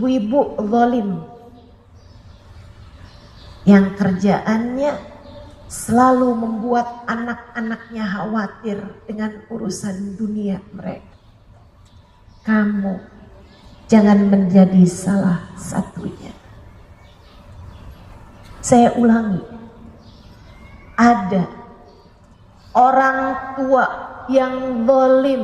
ibu-ibu zalim yang kerjaannya selalu membuat anak-anaknya khawatir dengan urusan dunia mereka. Kamu jangan menjadi salah satunya. Saya ulangi, ada orang tua yang zalim,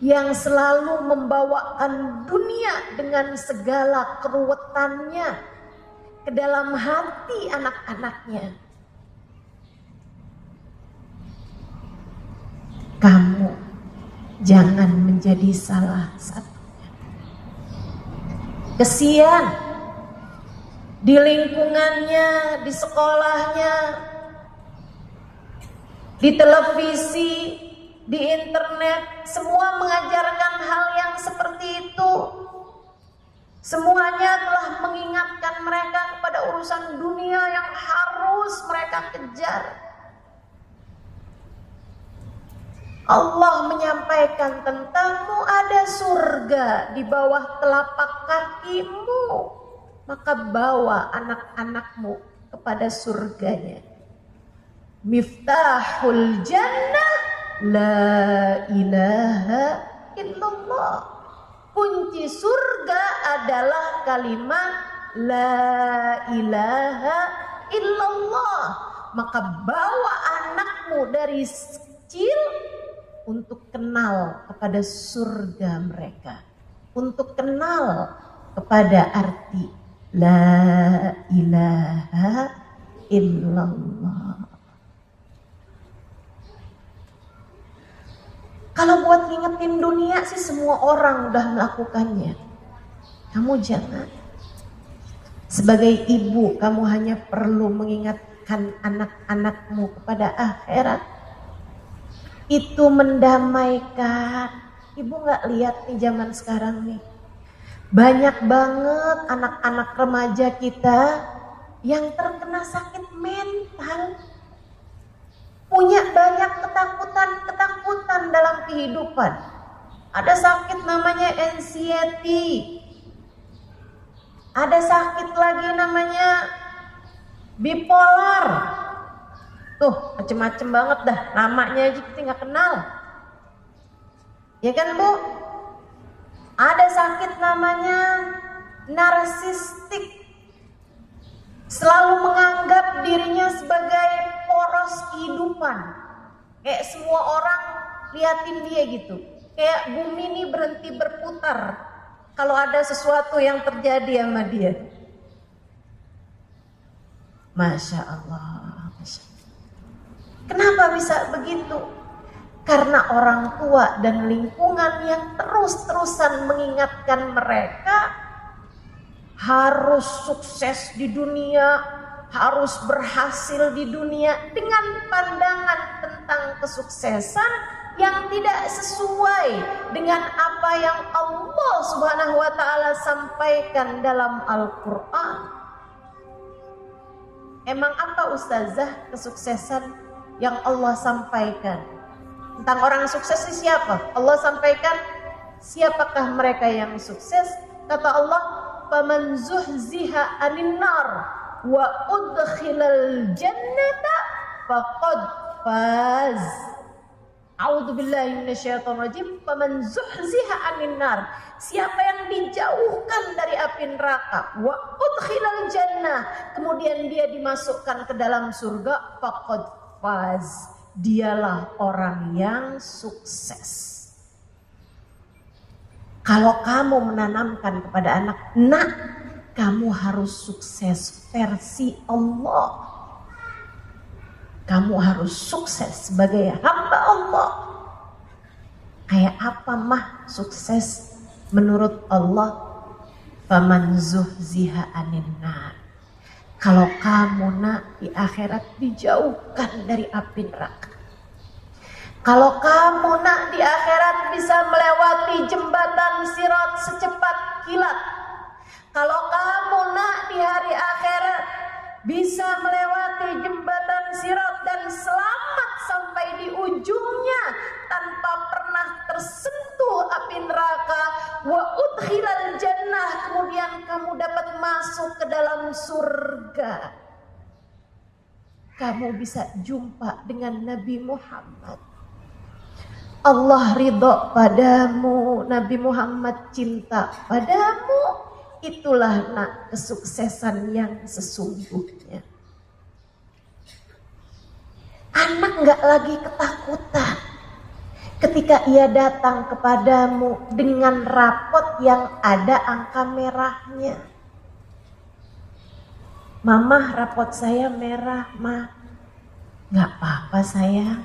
yang selalu membawakan dunia dengan segala keruwetannya ke dalam hati anak-anaknya. Kamu jangan menjadi salah satunya. Kesian di lingkungannya, di sekolahnya, di televisi, di internet, semua mengajarkan hal yang seperti itu. Semuanya telah mengingatkan mereka kepada urusan dunia yang harus mereka kejar. Allah menyampaikan tentangmu ada surga di bawah telapak kakimu. Maka bawa anak-anakmu kepada surganya. Miftahul jannah la ilaha illallah. Kunci surga adalah kalimat la ilaha illallah. Maka bawa anakmu dari kecil untuk kenal kepada surga mereka, untuk kenal kepada arti la ilaha illallah. Kalau buat ngingetin dunia sih semua orang udah melakukannya. Kamu jangan. Sebagai ibu, kamu hanya perlu mengingatkan anak-anakmu kepada akhirat. Itu mendamaikan. Ibu gak lihat nih zaman sekarang nih. Banyak banget anak-anak remaja kita yang terkena sakit mental. Punya banyak ketakutan dalam kehidupan. Ada sakit namanya anxiety. Ada sakit lagi namanya bipolar. Tuh macem-macem banget dah. Namanya aja kita gak kenal. Ya kan Bu? Ada sakit namanya narsistik. Selalu menganggap dirinya sebagai poros kehidupan. Kayak semua orang liatin dia gitu. Kayak bumi ini berhenti berputar kalau ada sesuatu yang terjadi sama dia. Masya Allah. Kenapa bisa begitu? Karena orang tua dan lingkungan yang terus-terusan mengingatkan mereka harus sukses di dunia, harus berhasil di dunia dengan pandangan tentang kesuksesan yang tidak sesuai dengan apa yang Allah Subhanahu wa taala sampaikan dalam Al-Qur'an. Emang apa ustazah kesuksesan yang Allah sampaikan? Tentang orang sukses itu siapa? Allah sampaikan siapakah mereka yang sukses? Kata Allah, "Faman zuhziha 'anil nar wa udkhilal jannata faqad faz." A'udzubillahi minasyaitonir rajim. Faman zuhziha 'anil nar. Siapa yang dijauhkan dari api neraka, wa udkhilal jannah, kemudian dia dimasukkan ke dalam surga, faqad faz. Dialah orang yang sukses. Kalau kamu menanamkan kepada anak, nak, kamu harus sukses versi Allah. Kamu harus sukses sebagai hamba Allah. Kayak apa mah sukses menurut Allah? Faman zuhziha 'anil nar. Kalau kamu nak di akhirat dijauhkan dari api neraka. Kalau kamu nak di akhirat bisa melewati jembatan sirat secepat kilat. Kalau kamu nak di hari akhirat bisa melewati jembatan sirat dan selamat sampai di ujungnya tanpa pernah tersentuh api neraka, wa udkhilal jannah, masuk ke dalam surga, kamu bisa jumpa dengan Nabi Muhammad. Allah ridho padamu, Nabi Muhammad cinta padamu. Itulah kesuksesan yang sesungguhnya. Anak gak lagi ketakutan ketika ia datang kepadamu dengan rapot yang ada angka merahnya. Mama, rapot saya merah, Ma. Gak apa-apa sayang.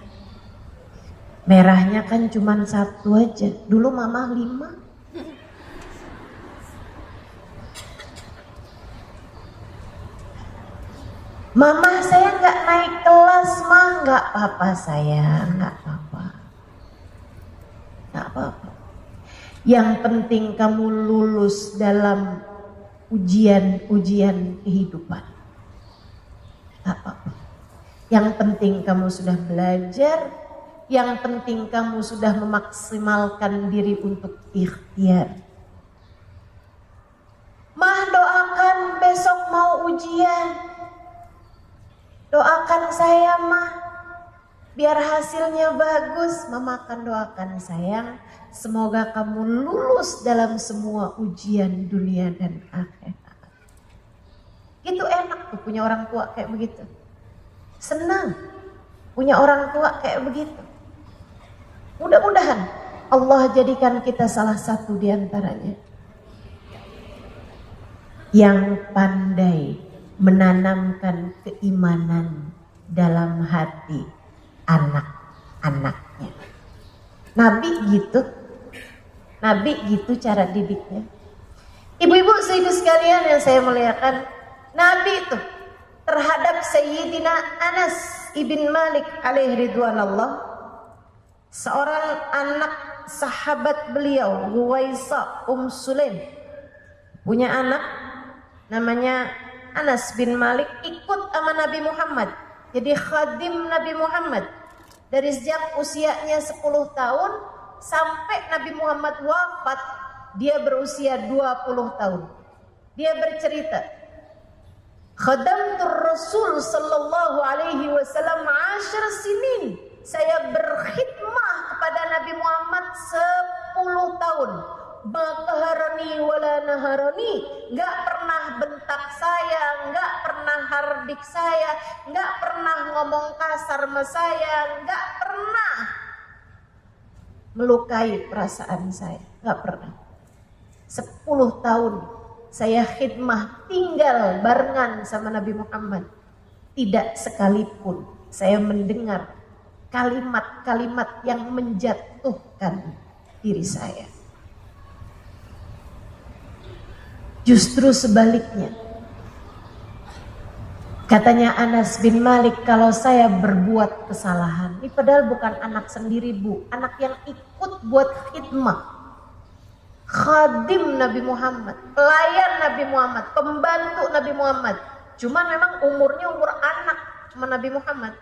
Merahnya kan cuma 1 aja. Dulu Mama 5. Mama, saya gak naik kelas, Ma. Gak apa-apa sayang, gak apa-apa. Gak apa-apa. Yang penting kamu lulus dalam ujian-ujian kehidupan. Gak apa-apa. Yang penting kamu sudah belajar. Yang penting kamu sudah memaksimalkan diri untuk ikhtiar. Mah, doakan besok mau ujian. Doakan saya, Mah. Biar hasilnya bagus. Mama akan doakan sayang. Semoga kamu lulus dalam semua ujian dunia dan akhirat. Itu enak tuh punya orang tua kayak begitu. Senang punya orang tua kayak begitu. Mudah-mudahan Allah jadikan kita salah satu di antaranya yang pandai menanamkan keimanan dalam hati anak-anaknya. Nabi gitu cara didiknya. Ibu-ibu saudara sekalian yang saya muliakan, Nabi itu terhadap Sayyidina Anas ibn Malik alaihi ridwanallah, seorang anak sahabat beliau, Huwaisa Sulaim, punya anak namanya Anas bin Malik, ikut sama Nabi Muhammad. Jadi khadim Nabi Muhammad. Dari sejak usianya 10 tahun sampai Nabi Muhammad wafat, dia berusia 20 tahun. Dia bercerita, khadamtur Rasul sallallahu alaihi wasallam 10 sinin. Saya berkhidmah kepada Nabi Muhammad 10 tahun. Bakaharani wala naharani, gak pernah bentak saya, gak pernah hardik saya, gak pernah ngomong kasar sama saya, gak pernah melukai perasaan saya, gak pernah. 10 tahun saya khidmah tinggal barengan sama Nabi Muhammad. Tidak sekalipun saya mendengar kalimat-kalimat yang menjatuhkan diri saya. Justru sebaliknya. Katanya Anas bin Malik, kalau saya berbuat kesalahan, ini padahal bukan anak sendiri bu, anak yang ikut buat khidmah, khadim Nabi Muhammad, pelayan Nabi Muhammad, pembantu Nabi Muhammad. Cuman memang umurnya umur anak sama Nabi Muhammad.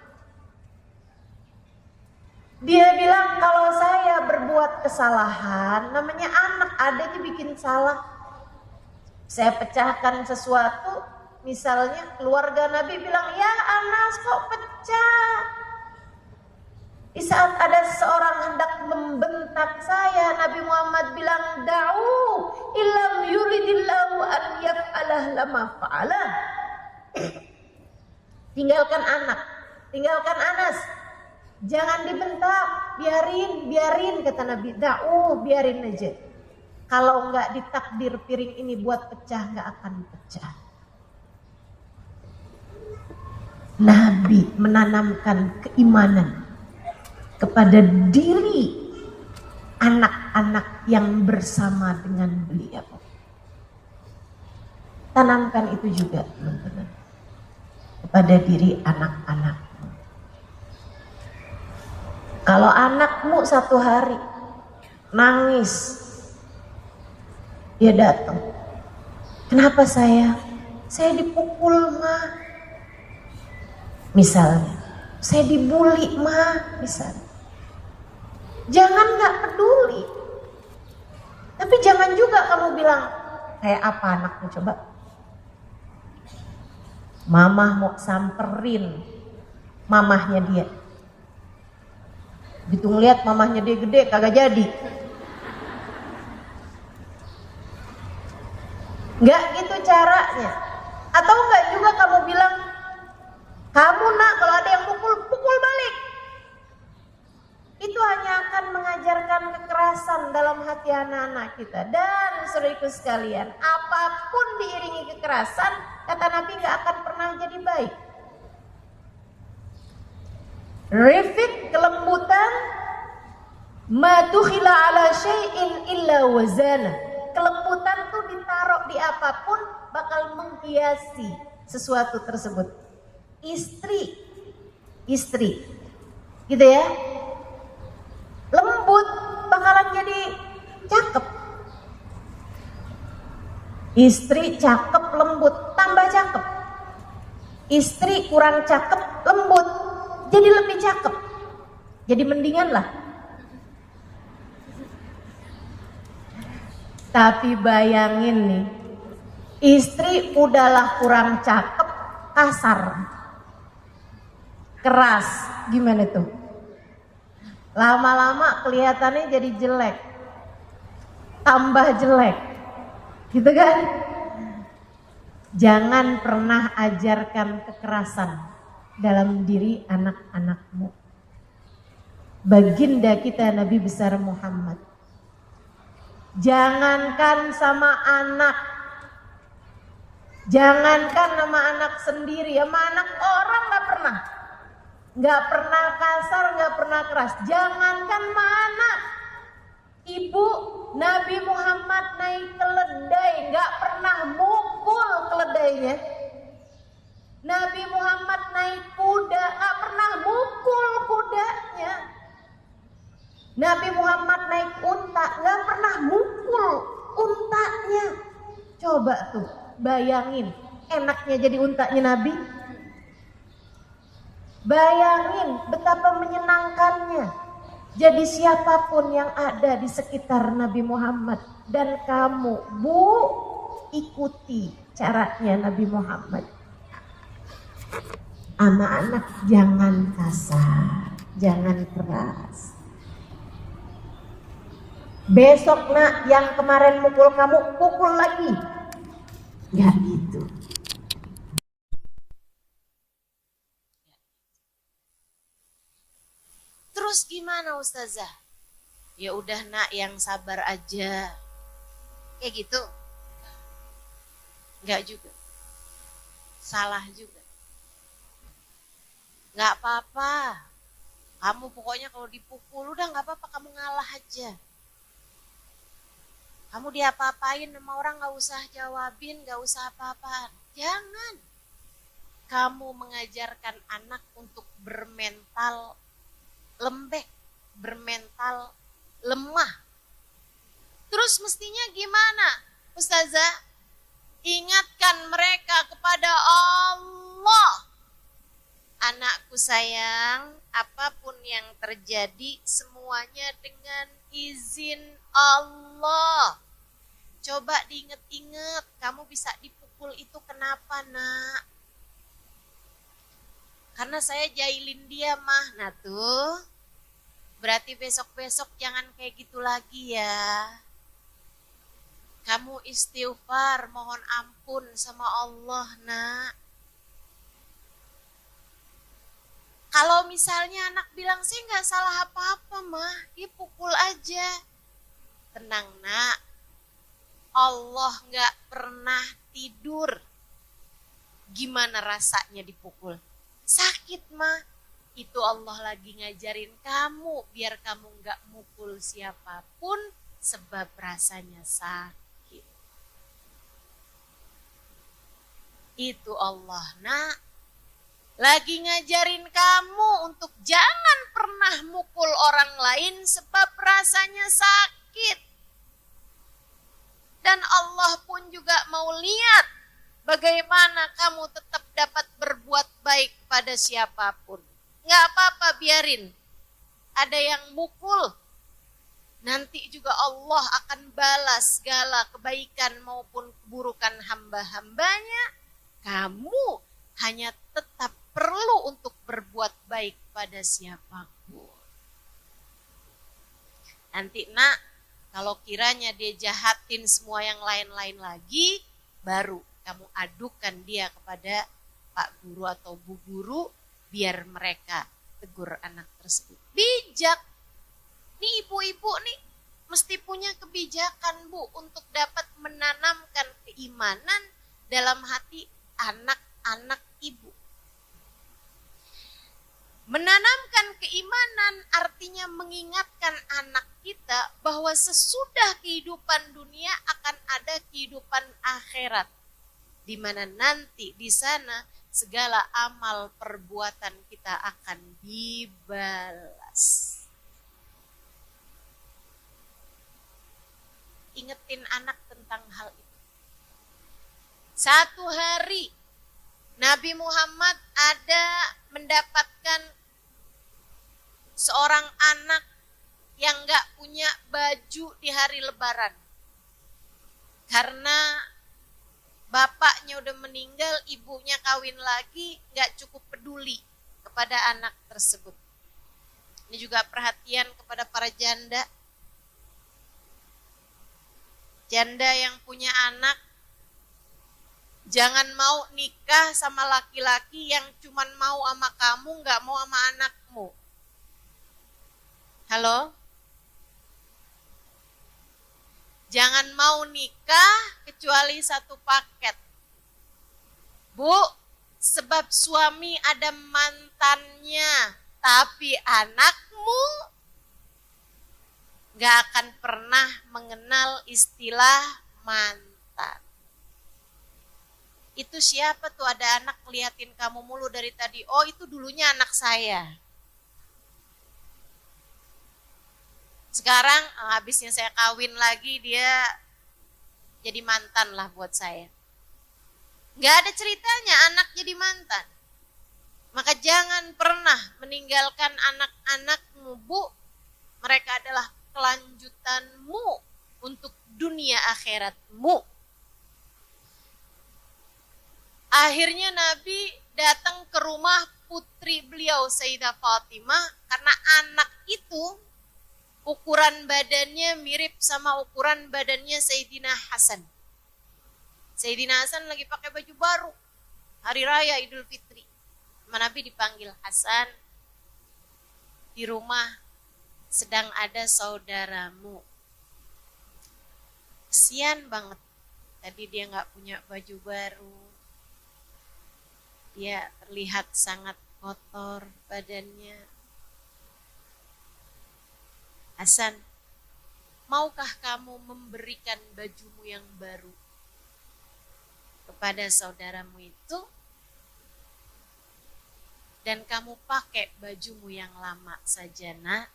Dia bilang kalau saya berbuat kesalahan, namanya anak, adanya bikin salah, saya pecahkan sesuatu, misalnya keluarga Nabi bilang, ya Anas kok pecah. Di saat ada seorang hendak membentak saya, Nabi Muhammad bilang, da'u illam yuridillahu an yaf'alah lama fa'alah. Tinggalkan anak, tinggalkan Anas. Jangan dibentak, biarin kata Nabi. Da'u, biarin aja. Kalau enggak ditakdir piring ini buat pecah, enggak akan pecah. Nabi menanamkan keimanan kepada diri anak-anak yang bersama dengan beliau. Tanamkan itu juga teman-teman kepada diri anak-anak. Kalau anakmu satu hari nangis, dia datang, kenapa saya dipukul ma, misalnya, saya dibully ma, misalnya. Jangan gak peduli, tapi jangan juga kamu bilang, kayak apa anakmu coba? Mamah mau samperin mamahnya dia. Begitu ngeliat mamahnya dia gede, kagak jadi. Nggak gitu caranya. Atau nggak juga kamu bilang, kamu nak kalau ada yang pukul, pukul balik. Itu hanya akan mengajarkan kekerasan dalam hati anak-anak kita. Dan saudaraku sekalian, apapun diiringi kekerasan, kata Nabi nggak akan pernah jadi baik. Rifik, kelembutan, ma tukhila ala syai'in illa wazana. Kelembutan tuh ditaruh di apapun bakal menghiasi sesuatu tersebut. Istri, gitu ya. Lembut bakalan jadi cakep. Istri cakep, lembut, tambah cakep. Istri kurang cakep, lembut, jadi lebih cakep. Jadi mendingan lah. Tapi bayangin nih, istri udahlah kurang cakep, kasar, keras, gimana tuh? Lama-lama kelihatannya jadi jelek, tambah jelek, gitu kan? Jangan pernah ajarkan kekerasan dalam diri anak-anakmu. Baginda kita Nabi besar Muhammad, jangankan sama anak, jangankan sama anak sendiri, sama anak orang nggak pernah kasar, nggak pernah keras. Jangankan sama anak, ibu Nabi Muhammad naik keledai nggak pernah mukul keledainya. Nabi Muhammad naik kuda nggak pernah mukul kudanya. Nabi Muhammad naik unta nggak pernah mukul untanya. Coba tuh bayangin, enaknya jadi untanya Nabi. Bayangin betapa menyenangkannya jadi siapapun yang ada di sekitar Nabi Muhammad. Dan kamu, Bu, ikuti caranya Nabi Muhammad. Anak-anak jangan kasar, jangan keras. Besok nak yang kemarin mukul kamu, pukul lagi. Gak gitu. Terus gimana Ustazah? Ya udah nak, yang sabar aja. Kayak gitu? Enggak juga. Salah juga. Enggak apa-apa. Kamu pokoknya kalau dipukul udah enggak apa-apa, kamu ngalah aja. Kamu diapa-apain sama orang enggak usah jawabin, enggak usah apa-apaan. Jangan. Kamu mengajarkan anak untuk bermental lembek, bermental lemah. Terus mestinya gimana, Ustazah? Ingatkan mereka kepada Allah. Anakku sayang, apapun yang terjadi semuanya dengan izin Allah. Coba diinget-inget, kamu bisa dipukul itu kenapa nak? Karena saya jahilin dia mah. Nah tuh, berarti besok-besok jangan kayak gitu lagi ya. Kamu istighfar, mohon ampun sama Allah nak. Kalau misalnya anak bilang sih gak salah apa-apa mah, dia pukul aja. Tenang nak, Allah gak pernah tidur. Gimana rasanya dipukul? Sakit mah, itu Allah lagi ngajarin kamu biar kamu gak mukul siapapun sebab rasanya sakit. Itu Allah nak lagi ngajarin kamu untuk jangan pernah mukul orang lain sebab rasanya sakit. Dan Allah pun juga mau lihat bagaimana kamu tetap dapat berbuat baik pada siapapun. Gak apa-apa, biarin. Ada yang mukul. Nanti juga Allah akan balas segala kebaikan maupun keburukan hamba-hambanya. Kamu hanya tetap perlu untuk berbuat baik pada siapapun. Nanti nak, kalau kiranya dia jahatin semua yang lain-lain lagi, baru kamu adukan dia kepada Pak Guru atau Bu Guru, biar mereka tegur anak tersebut. Bijak. Nih ibu-ibu nih mesti punya kebijakan Bu untuk dapat menanamkan keimanan dalam hati anak-anak ibu. Menanamkan keimanan artinya mengingatkan anak kita bahwa sesudah kehidupan dunia akan ada kehidupan akhirat, di mana nanti di sana segala amal perbuatan kita akan dibalas. Ingetin anak tentang hal itu. Satu hari Nabi Muhammad ada mendapatkan seorang anak yang gak punya baju di hari Lebaran. Karena bapaknya udah meninggal, ibunya kawin lagi, gak cukup peduli kepada anak tersebut. Ini juga perhatian kepada para janda. Janda yang punya anak, jangan mau nikah sama laki-laki yang cuman mau sama kamu, gak mau sama anakmu. Halo? Jangan mau nikah kecuali satu paket. Bu, sebab suami ada mantannya, tapi anakmu gak akan pernah mengenal istilah mantan. Itu siapa tuh, ada anak ngeliatin kamu mulu dari tadi. Oh, itu dulunya anak saya. Sekarang habisnya saya kawin lagi, dia jadi mantan lah buat saya. Gak ada ceritanya anak jadi mantan. Maka jangan pernah meninggalkan anak-anakmu, Bu. Mereka adalah kelanjutanmu untuk dunia akhiratmu. Akhirnya Nabi datang ke rumah putri beliau, Sayyidah Fatimah, karena anak itu ukuran badannya mirip sama ukuran badannya Sayyidina Hasan. Sayyidina Hasan lagi pakai baju baru, hari raya Idul Fitri. Nabi dipanggil, Hasan, di rumah sedang ada saudaramu. Kesian banget, tadi dia gak punya baju baru. Dia terlihat sangat kotor badannya. Hasan, maukah kamu memberikan bajumu yang baru kepada saudaramu itu, dan kamu pakai bajumu yang lama saja, nak?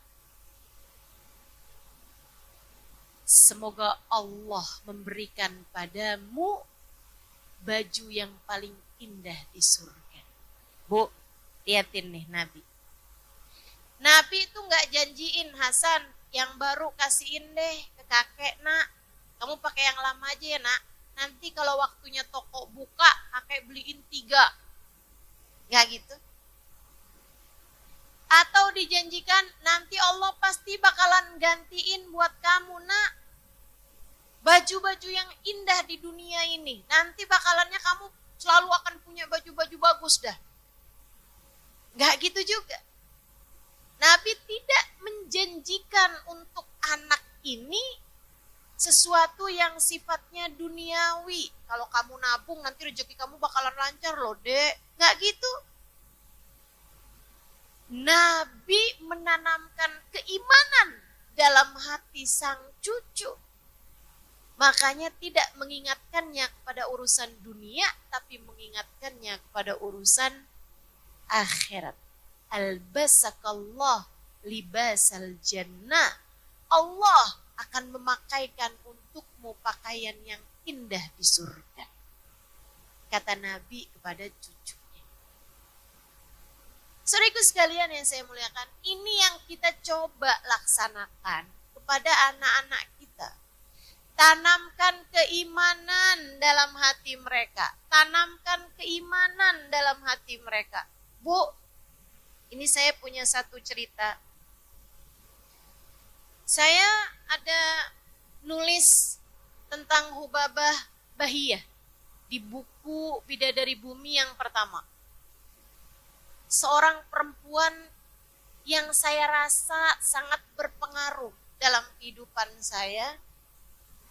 Semoga Allah memberikan padamu baju yang paling indah di surga. Bu, liatin nih Nabi. Nabi itu gak janjiin, Hasan, yang baru kasihin deh ke kakek, nak. Kamu pakai yang lama aja ya, nak. Nanti kalau waktunya toko buka, kakek beliin 3. Gak gitu. Atau dijanjikan, nanti Allah pasti bakalan gantiin buat kamu, nak. Baju-baju yang indah di dunia ini. Nanti bakalannya kamu selalu akan punya baju-baju bagus dah. Gak gitu juga. Nabi tidak menjanjikan untuk anak ini sesuatu yang sifatnya duniawi. Kalau kamu nabung nanti rezeki kamu bakalan lancar loh, Dek. Nggak gitu. Nabi menanamkan keimanan dalam hati sang cucu. Makanya tidak mengingatkannya kepada urusan dunia, tapi mengingatkannya kepada urusan akhirat. Albasakallah libasal jannah. Allah akan memakaikan untukmu pakaian yang indah di surga. Kata Nabi kepada cucunya. Saudaraku sekalian yang saya muliakan, ini yang kita coba laksanakan kepada anak-anak kita. Tanamkan keimanan dalam hati mereka. Tanamkan keimanan dalam hati mereka. Bu, ini saya punya satu cerita. Saya ada nulis tentang Hubabah Bahiyah di buku Bidadari Bumi yang pertama. Seorang perempuan yang saya rasa sangat berpengaruh dalam kehidupan saya,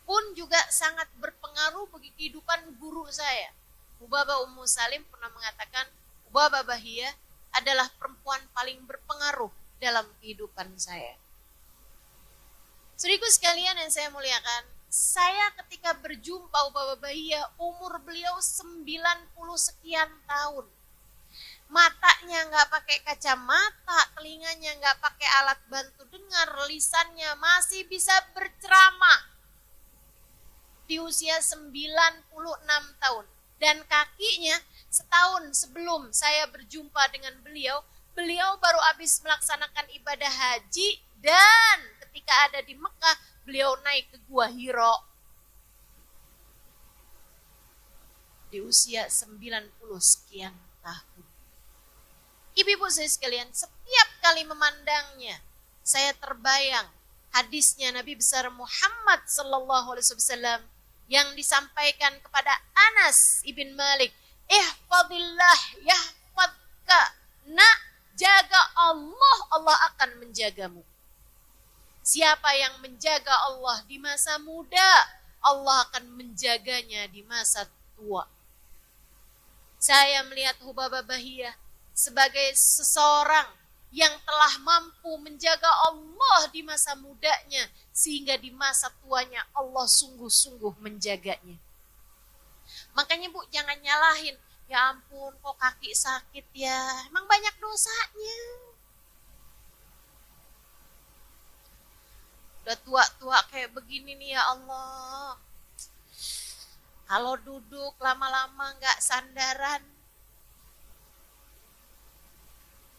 pun juga sangat berpengaruh bagi kehidupan guru saya. Hubabah Ummu Salim pernah mengatakan, Hubabah Bahiyah adalah perempuan paling berpengaruh dalam kehidupan saya. Saudaraku sekalian yang saya muliakan, saya ketika berjumpa Hubabah Bahiyah, umur beliau 90 sekian tahun. Matanya nggak pakai kacamata, telinganya nggak pakai alat bantu dengar, lisannya masih bisa berceramah. Di usia 96 tahun. Dan kakinya setahun sebelum saya berjumpa dengan beliau, beliau baru habis melaksanakan ibadah haji dan ketika ada di Mekah, beliau naik ke Gua Hira. Di usia 90 sekian tahun. Ibu-ibu saya sekalian, setiap kali memandangnya, saya terbayang hadisnya Nabi besar Muhammad sallallahu alaihi wasallam yang disampaikan kepada Anas ibn Malik, ihfadillah yahfadka, nak, jaga Allah, Allah akan menjagamu. Siapa yang menjaga Allah di masa muda, Allah akan menjaganya di masa tua. Saya melihat Hubabah Bahiyah sebagai seseorang yang telah mampu menjaga Allah di masa mudanya, sehingga di masa tuanya Allah sungguh-sungguh menjaganya. Makanya Bu, jangan nyalahin, ya ampun kok kaki sakit ya, emang banyak dosanya. Udah tua-tua kayak begini nih ya Allah, kalau duduk lama-lama gak sandaran,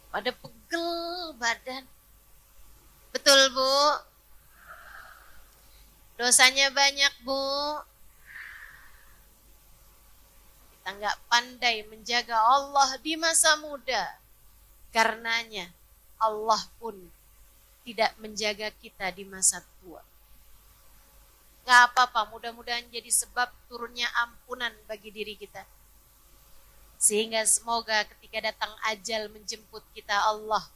pada pegel badan. Betul Bu? Dosanya banyak Bu. Kita nggak pandai menjaga Allah di masa muda. Karenanya Allah pun tidak menjaga kita di masa tua. Gak apa-apa, mudah-mudahan jadi sebab turunnya ampunan bagi diri kita. Sehingga semoga ketika datang ajal menjemput kita, Allah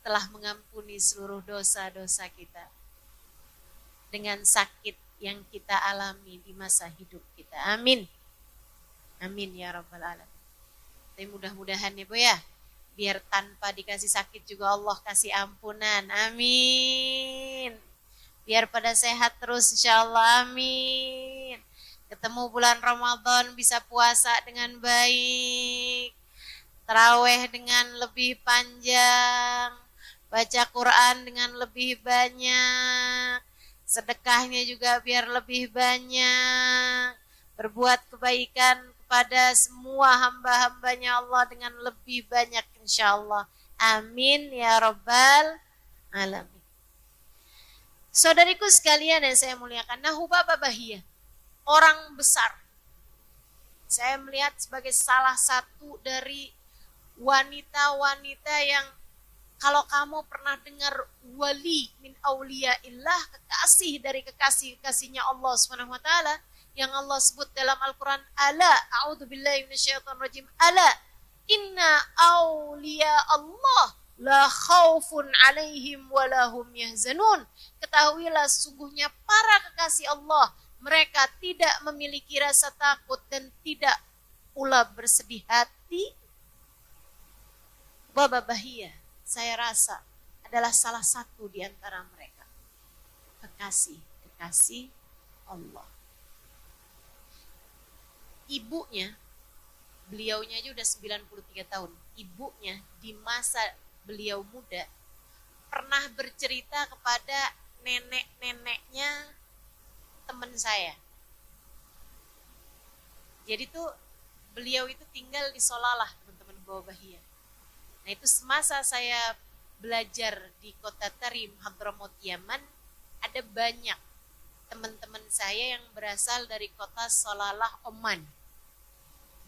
telah mengampuni seluruh dosa-dosa kita dengan sakit yang kita alami di masa hidup kita. Amin. Amin ya rabbal alamin. Tapi mudah-mudahan ya Bu ya, biar tanpa dikasih sakit juga Allah kasih ampunan. Amin. Biar pada sehat terus insyaallah. Amin. Ketemu bulan Ramadan bisa puasa dengan baik, taraweh dengan lebih panjang, baca Quran dengan lebih banyak, sedekahnya juga biar lebih banyak, berbuat kebaikan kepada semua hamba-hambanya Allah dengan lebih banyak insyaallah. Amin ya rabbal alamin. Saudariku sekalian yang saya muliakan, nah Hubabah Bahiyah, orang besar. Saya melihat sebagai salah satu dari wanita-wanita yang, kalau kamu pernah dengar wali min auliyaillah, kekasih dari kekasih-kekasihnya Allah Subhanahu wa taala, yang Allah sebut dalam Al-Qur'an, ala a'udzubillahi minasyaitonirrajim, ala inna auliya Allah la khaufun alaihim wa lahum yahzanun. Ketahuilah sungguhnya para kekasih Allah, mereka tidak memiliki rasa takut dan tidak pula bersedih hati. Hubabah Bahiyah, saya rasa adalah salah satu di antara mereka. Kekasih Allah. Ibunya, beliaunya aja udah 93 tahun. Ibunya di masa beliau muda pernah bercerita kepada nenek-neneknya teman saya. Jadi tuh beliau itu tinggal di Solalah, teman-teman Hubabah Bahiyah. Nah itu semasa saya belajar di kota Tarim, Hadramaut, Yaman, ada banyak teman-teman saya yang berasal dari kota Salalah, Oman,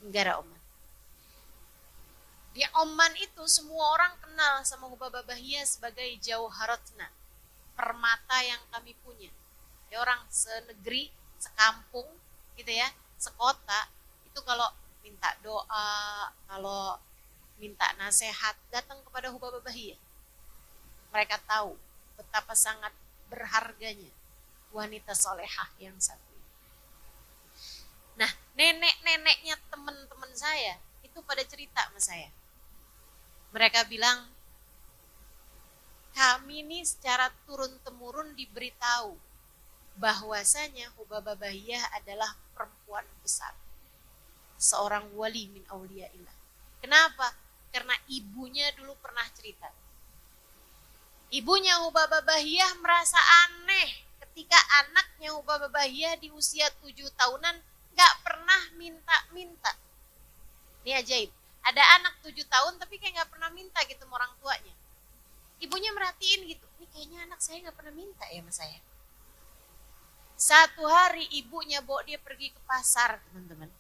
negara Oman. Di Oman itu semua orang kenal sama Hubabah Bahiyah sebagai Jauharatna, permata yang kami punya. Ya, orang senegeri, sekampung gitu ya, sekota, itu kalau minta doa, kalau minta nasihat, datang kepada Hubabah Bahiyah. Mereka tahu betapa sangat berharganya wanita solehah yang satu ini. Nah, nenek-neneknya teman-teman saya itu pada cerita sama saya. Mereka bilang, kami ini secara turun-temurun diberitahu bahwasanya Hubabah Bahiyah adalah perempuan besar, seorang wali min auliyaillah. Kenapa? Karena ibunya dulu pernah cerita. Ibunya Hubabah Bahiyah merasa aneh ketika anaknya Hubabah Bahiyah di usia 7 tahunan gak pernah minta-minta. Ini ajaib. Ada anak 7 tahun tapi kayak gak pernah minta gitu sama orang tuanya. Ibunya merhatiin gitu, ini kayaknya anak saya gak pernah minta ya sama saya. Satu hari ibunya bawa dia pergi ke pasar, teman-teman.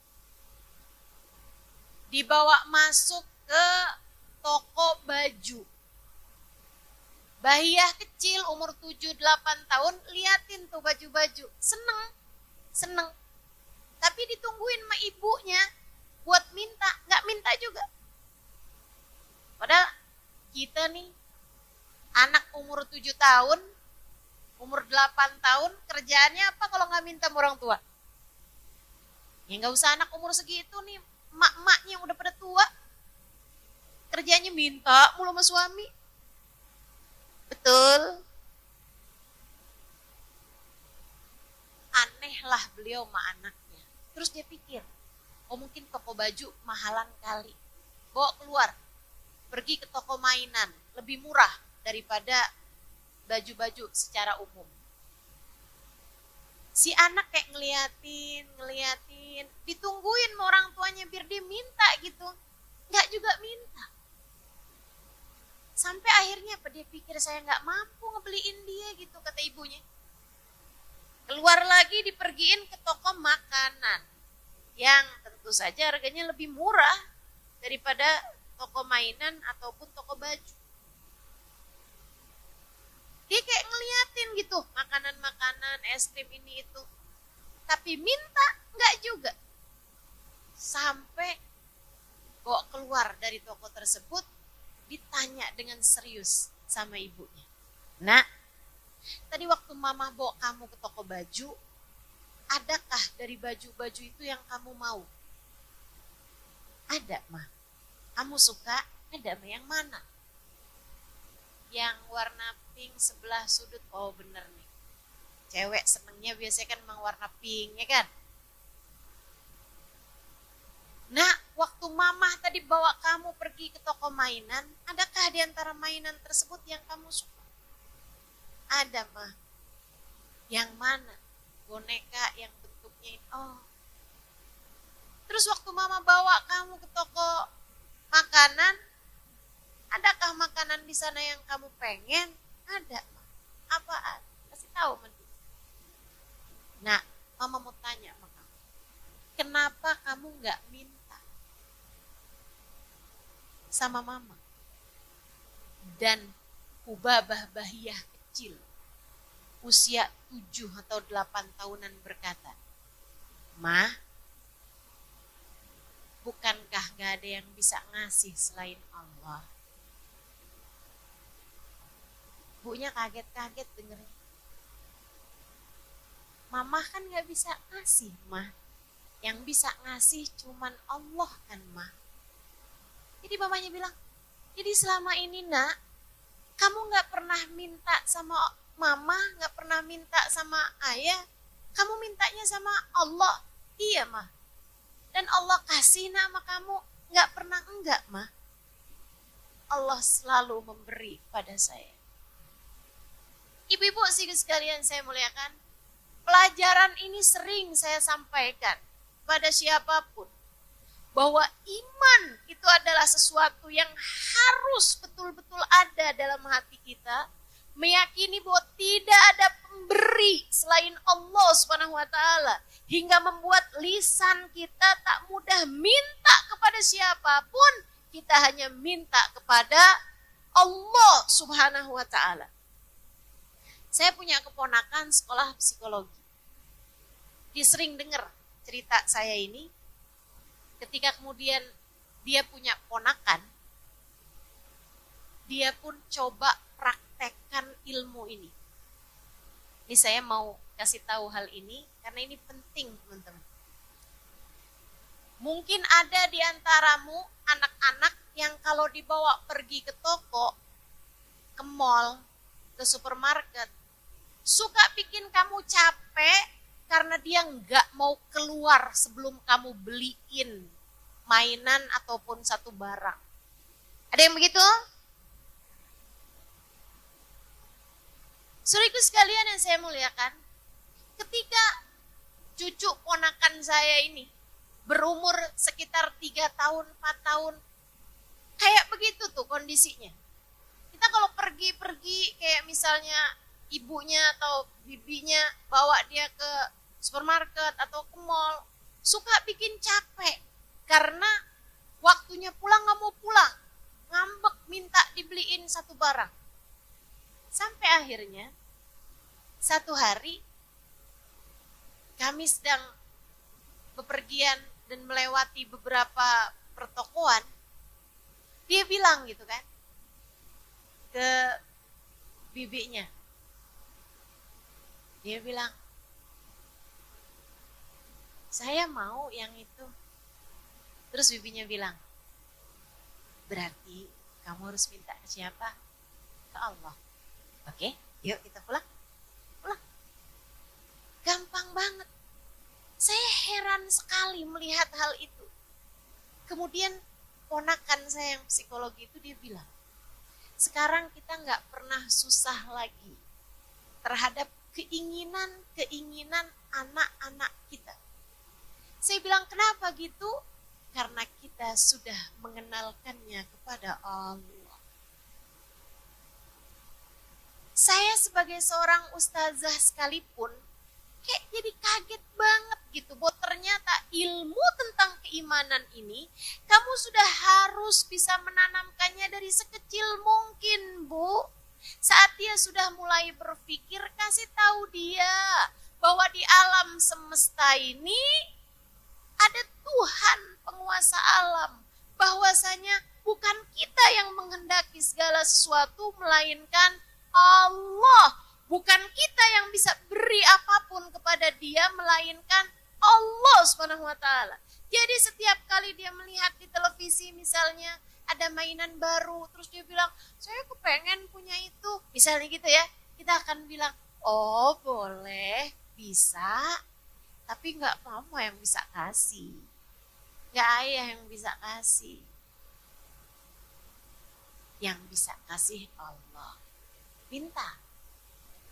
Dibawa masuk ke toko baju. Bahiyah kecil umur 7-8 tahun, liatin tuh baju-baju, seneng. Tapi ditungguin sama ibunya buat minta, gak minta juga. Padahal kita nih, anak umur 7 tahun, umur 8 tahun, kerjaannya apa kalau gak minta sama orang tua? Ya gak usah anak umur segitu nih, mak-maknya udah pada tua, kerjanya minta mulu sama suami. Betul. Aneh lah beliau sama anaknya. Terus dia pikir, oh mungkin toko baju mahalan kali. Bawa keluar, pergi ke toko mainan, lebih murah daripada baju-baju secara umum. Si anak kayak ngeliatin, ditungguin sama orang tuanya biar dia minta gitu. Nggak juga minta. Sampai akhirnya apa dia pikir saya nggak mampu ngebeliin dia gitu, kata ibunya. Keluar lagi dipergiin ke toko makanan yang tentu saja harganya lebih murah daripada toko mainan ataupun toko baju. Dia kayak ngeliatin gitu makanan-makanan, es krim ini itu. Tapi minta nggak juga. Sampai bawa keluar dari toko tersebut, ditanya dengan serius sama ibunya. Nak, tadi waktu mama bawa kamu ke toko baju, adakah dari baju-baju itu yang kamu mau? Ada, mah. Kamu suka? Ada, mah. Yang mana? Yang warna pink sebelah sudut. Oh bener nih, cewek senengnya biasanya kan memang warna pink, ya kan? Nah, waktu mama tadi bawa kamu pergi ke toko mainan, adakah di antara mainan tersebut yang kamu suka? Ada, mah. Yang mana? Boneka yang bentuknya ini. Oh. Terus waktu mama bawa kamu ke toko makanan, adakah makanan di sana yang kamu pengen? Ada, mah. Apaan? Kasih tahu, Mendu. Nah, mama mau tanya sama kamu. Kenapa kamu nggak minta sama mama? Dan Hubabah Bahiyah kecil, usia 7 atau 8 tahunan berkata, "Ma, bukankah gak ada yang bisa ngasih selain Allah?" Bunya kaget-kaget dengerin. Mama kan gak bisa ngasih, Ma. Yang bisa ngasih cuman Allah kan, Ma. Jadi mamanya bilang, jadi selama ini nak, kamu gak pernah minta sama mama, gak pernah minta sama ayah, kamu mintanya sama Allah. Iya, Ma. Dan Allah kasih nama kamu, gak pernah enggak, Ma. Allah selalu memberi pada saya. Ibu-ibu sih sekalian saya muliakan, pelajaran ini sering saya sampaikan pada siapapun, bahwa iman itu adalah sesuatu yang harus betul-betul ada dalam hati kita, meyakini bahwa tidak ada pemberi selain Allah Subhanahu wa taala, hingga membuat lisan kita tak mudah minta kepada siapapun, kita hanya minta kepada Allah Subhanahu wa taala. Saya punya keponakan sekolah psikologi. Dia sering dengar cerita saya ini. Ketika kemudian dia punya ponakan, dia pun coba praktekkan ilmu ini. Ini saya mau kasih tahu hal ini karena ini penting, teman-teman. Mungkin ada di antaramu anak-anak yang kalau dibawa pergi ke toko, ke mall, ke supermarket, suka bikin kamu capek karena dia nggak mau keluar sebelum kamu beliin mainan ataupun satu barang. Ada yang begitu? Saudaraku sekalian yang saya muliakan, ketika cucu ponakan saya ini berumur sekitar 3 tahun, 4 tahun, kayak begitu tuh kondisinya. Kita kalau pergi-pergi kayak misalnya ibunya atau bibinya bawa dia ke supermarket atau ke mall, suka bikin capek karena waktunya pulang gak mau pulang, ngambek minta dibeliin satu barang. Sampai akhirnya satu hari kami sedang bepergian dan melewati beberapa pertokoan, dia bilang gitu kan ke bibinya, dia bilang, saya mau yang itu. Terus bibinya bilang, berarti kamu harus minta ke siapa? Ke Allah. Oke, yuk kita pulang. Pulang. Gampang banget. Saya heran sekali melihat hal itu. Kemudian ponakan saya yang psikologi itu dia bilang, sekarang kita nggak pernah susah lagi terhadap keinginan anak-anak kita. Saya bilang, kenapa gitu? Karena kita sudah mengenalkannya kepada Allah. Saya sebagai seorang ustazah sekalipun kayak jadi kaget banget gitu, bahwa ternyata ilmu tentang keimanan ini kamu sudah harus bisa menanamkannya dari sekecil mungkin, Bu. Saat dia sudah mulai berpikir, kasih tahu dia bahwa di alam semesta ini ada Tuhan penguasa alam, bahwasanya bukan kita yang menghendaki segala sesuatu, melainkan Allah. Bukan kita yang bisa beri apapun kepada dia, melainkan Allah Subhanahu wa taala. Jadi setiap kali dia melihat di televisi misalnya ada mainan baru, terus dia bilang, saya kepengen punya itu, misalnya gitu ya, kita akan bilang, oh boleh, bisa, tapi nggak mama yang bisa kasih, nggak ayah yang bisa kasih, yang bisa kasih Allah. Minta,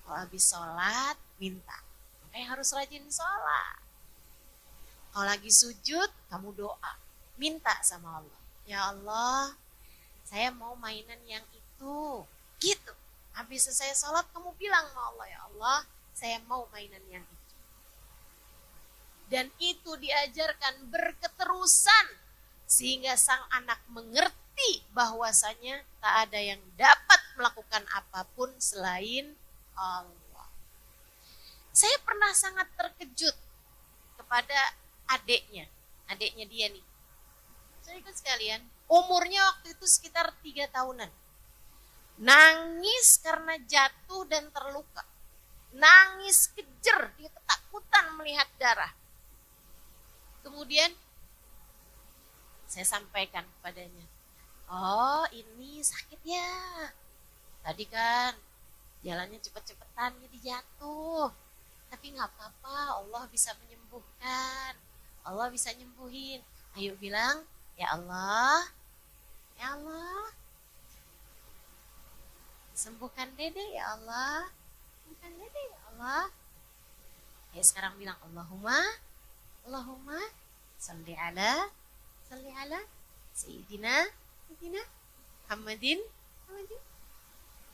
kalau habis sholat minta, makanya harus rajin sholat. Kalau lagi sujud kamu doa, minta sama Allah, ya Allah saya mau mainan yang itu, gitu. Habis selesai sholat kamu bilang sama Allah, ya Allah saya mau mainan yang itu. Dan itu diajarkan berketerusan sehingga sang anak mengerti bahwasanya tak ada yang dapat melakukan apapun selain Allah. Saya pernah sangat terkejut kepada adiknya dia nih. Saudara sekalian, umurnya waktu itu sekitar 3 tahunan. Nangis karena jatuh dan terluka. Nangis kejer, dia ketakutan melihat darah. Kemudian saya sampaikan kepadanya, oh ini sakit ya, tadi kan jalannya cepet-cepetan jadi jatuh, tapi gak apa-apa, Allah bisa menyembuhkan, Allah bisa nyembuhin. Ayo bilang, ya Allah, ya Allah, sembuhkan Dede ya Allah, sembuhkan Dede ya Allah. Ayo sekarang bilang, Allahumma salli ala Sayyidina Muhammadin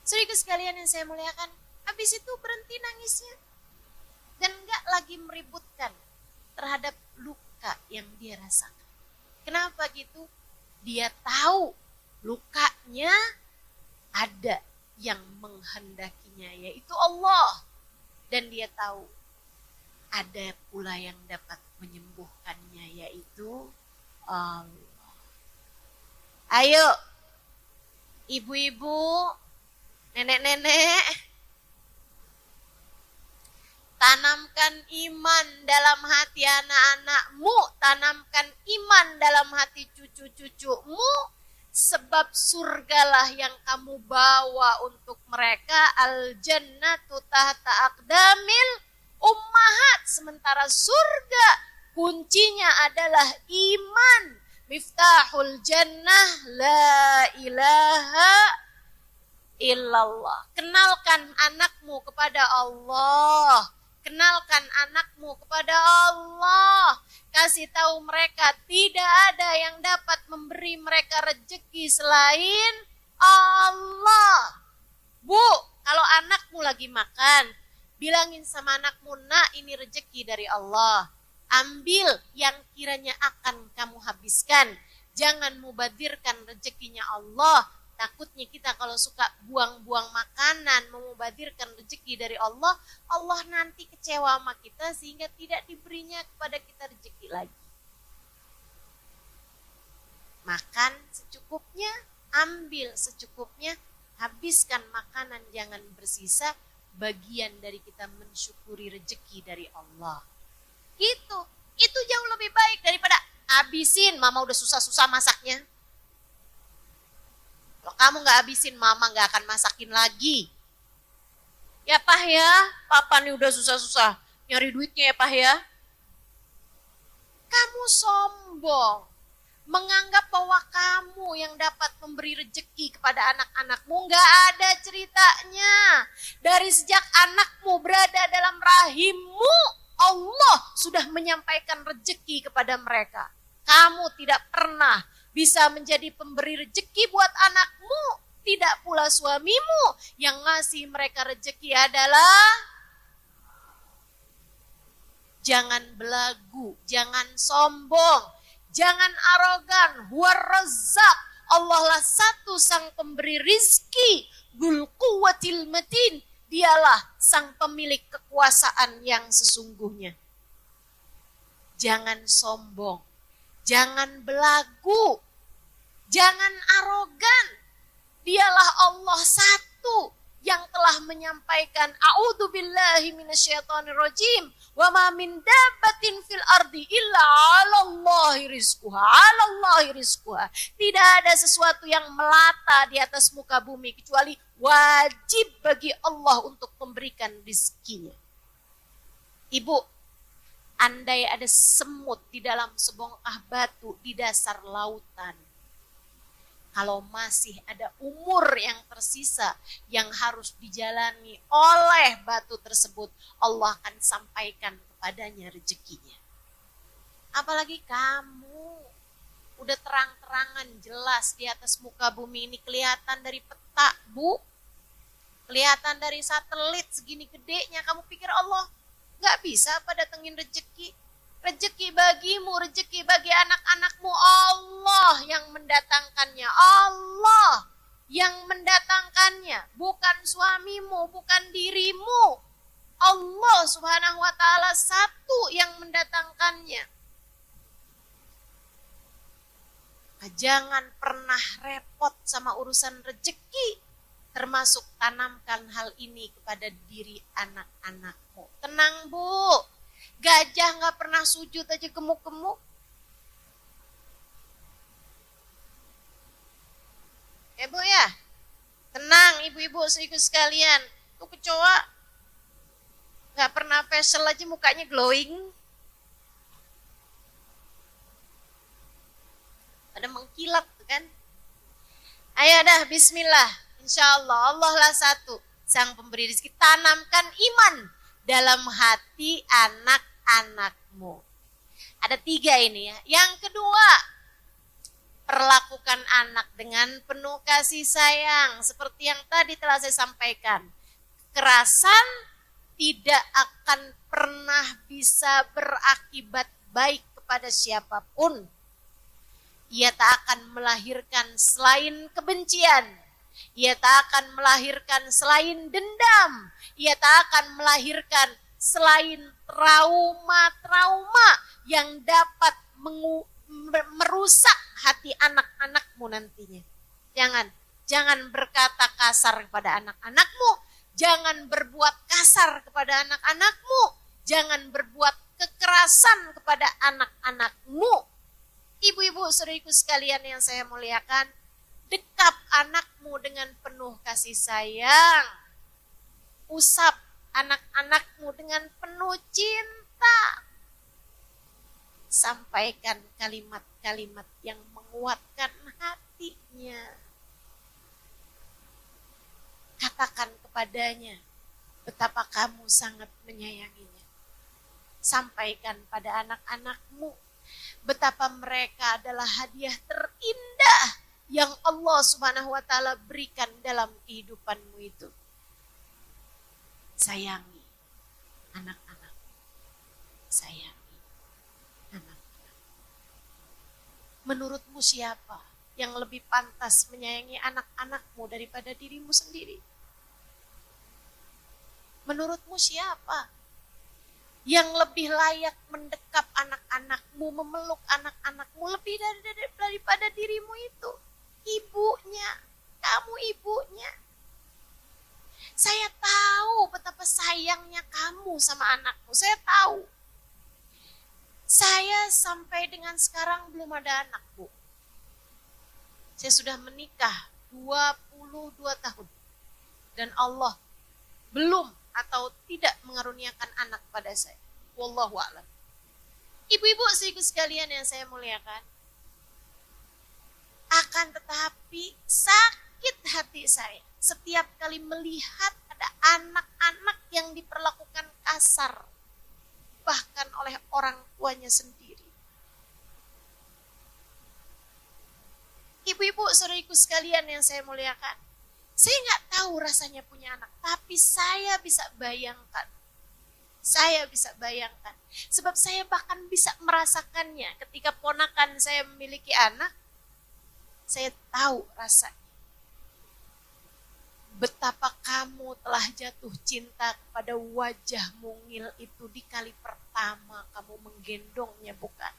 Saudara sekalian yang saya muliakan, habis itu berhenti nangisnya dan enggak lagi meributkan terhadap luka yang dia rasakan. Kenapa gitu? Dia tahu lukanya ada yang menghendakinya, yaitu Allah. Dan dia tahu ada pula yang dapat menyembuhkannya, yaitu Allah. Ayo, ibu-ibu, nenek-nenek, tanamkan iman dalam hati anak-anakmu, tanamkan iman dalam hati cucu-cucumu, sebab surgalah yang kamu bawa untuk mereka. Al-jannatu tahta aqdamil ummahat. Sementara surga kuncinya adalah iman. Miftahul jannah la ilaha illallah. Kenalkan anakmu kepada Allah. Kenalkan anakmu kepada Allah. Kasih tahu mereka tidak ada yang dapat memberi mereka rezeki selain Allah. Bu, kalau anakmu lagi makan, bilangin sama anakmu, nak, ini rezeki dari Allah. Ambil yang kiranya akan kamu habiskan. Jangan mubadirkan rezekinya Allah. Takutnya kita kalau suka buang-buang makanan, memubadirkan rezeki dari Allah, Allah nanti kecewa sama kita sehingga tidak diberinya kepada kita rezeki lagi. Makan secukupnya, ambil secukupnya, habiskan makanan, jangan bersisa. Bagian dari kita mensyukuri rezeki dari Allah. Itu jauh lebih baik daripada habisin, mama udah susah-susah masaknya. Kalau kamu gak habisin, mama gak akan masakin lagi. Ya Pah ya, papa nih udah susah-susah nyari duitnya ya Pah ya. Kamu sombong, menganggap bahwa kamu yang dapat memberi rezeki kepada anak-anakmu. Gak ada ceritanya. Dari sejak anakmu berada dalam rahimmu, Allah sudah menyampaikan rezeki kepada mereka. Kamu tidak pernah bisa menjadi pemberi rezeki buat anakmu, tidak pula suamimu. Yang ngasih mereka rezeki adalah jangan belagu, jangan sombong, jangan arogan. Huwar Razzaq, Allah lah satu sang pemberi rizki. Dzul quwwatil matin, dialah sang pemilik kekuasaan yang sesungguhnya. Jangan sombong, jangan belagu, jangan arogan. Dialah Allah satu yang telah menyampaikan a'udzubillahi minasyaitonirrajim wa ma min dabbatin fil ardi illa 'alallahi rizquha. Tidak ada sesuatu yang melata di atas muka bumi kecuali wajib bagi Allah untuk memberikan rizkinya. Ibu, andai ada semut di dalam sebongkah batu di dasar lautan, kalau masih ada umur yang tersisa yang harus dijalani oleh batu tersebut, Allah akan sampaikan kepadanya rezekinya. Apalagi kamu, udah terang-terangan jelas di atas muka bumi ini, kelihatan dari peta, Bu. Kelihatan dari satelit segini gedenya. Kamu pikir Allah gak bisa apa datengin rezeki? Rezeki bagimu, rezeki bagi anak-anakmu, Allah yang mendatangkannya. Allah yang mendatangkannya, bukan suamimu, bukan dirimu. Allah Subhanahu wa ta'ala satu yang mendatangkannya. Jangan pernah repot sama urusan rezeki, termasuk tanamkan hal ini kepada diri anak-anakmu. Tenang, Bu. Gajah gak pernah sujud aja gemuk-gemuk. Ya Bu ya, tenang ibu-ibu seiku sekalian. Tuh kecoa gak pernah facial aja mukanya glowing. Ada mengkilat tuh kan. Ayo dah, bismillah. Insya Allah, Allah lah satu sang pemberi rezeki. Tanamkan iman dalam hati anak-anakmu. Ada 3 ini ya. Yang kedua, Perlakukan anak dengan penuh kasih sayang. Seperti yang tadi telah saya sampaikan. Kekerasan tidak akan pernah bisa berakibat baik kepada siapapun. Ia tak akan melahirkan selain kebencian. Ia tak akan melahirkan selain dendam. Ia tak akan melahirkan selain trauma-trauma yang dapat merusak hati anak-anakmu nantinya. Jangan berkata kasar kepada anak-anakmu, jangan berbuat kasar kepada anak-anakmu, jangan berbuat kekerasan kepada anak-anakmu. Ibu-ibu, saudariku sekalian yang saya muliakan, dekap anakmu dengan penuh kasih sayang. Usap anak-anakmu dengan penuh cinta. Sampaikan kalimat-kalimat yang menguatkan hatinya. Katakan kepadanya betapa kamu sangat menyayanginya. Sampaikan pada anak-anakmu betapa mereka adalah hadiah terindah yang Allah Subhanahu wa taala berikan dalam kehidupanmu itu. Sayangi anak-anak. Sayangi anak-anak. Menurutmu siapa yang lebih pantas menyayangi anak-anakmu daripada dirimu sendiri? Menurutmu siapa yang lebih layak mendekap anak-anakmu, memeluk anak-anakmu lebih daripada dirimu itu? Ibunya, kamu ibunya. Saya tahu betapa sayangnya kamu sama anakmu, saya tahu. Saya sampai dengan sekarang belum ada anak, Bu. Saya sudah menikah 22 tahun. Dan Allah belum atau tidak mengaruniakan anak pada saya. Wallahu a'lam. Ibu-ibu saudaraku sekalian yang saya muliakan. Akan tetapi sakit hati saya setiap kali melihat ada anak-anak yang diperlakukan kasar. Bahkan oleh orang tuanya sendiri. Ibu-ibu saudariku sekalian yang saya muliakan. Saya nggak tahu rasanya punya anak, tapi saya bisa bayangkan. Saya bisa bayangkan. Sebab saya bahkan bisa merasakannya ketika ponakan saya memiliki anak. Saya tahu rasanya. Betapa kamu telah jatuh cinta kepada wajah mungil itu di kali pertama kamu menggendongnya, bukan?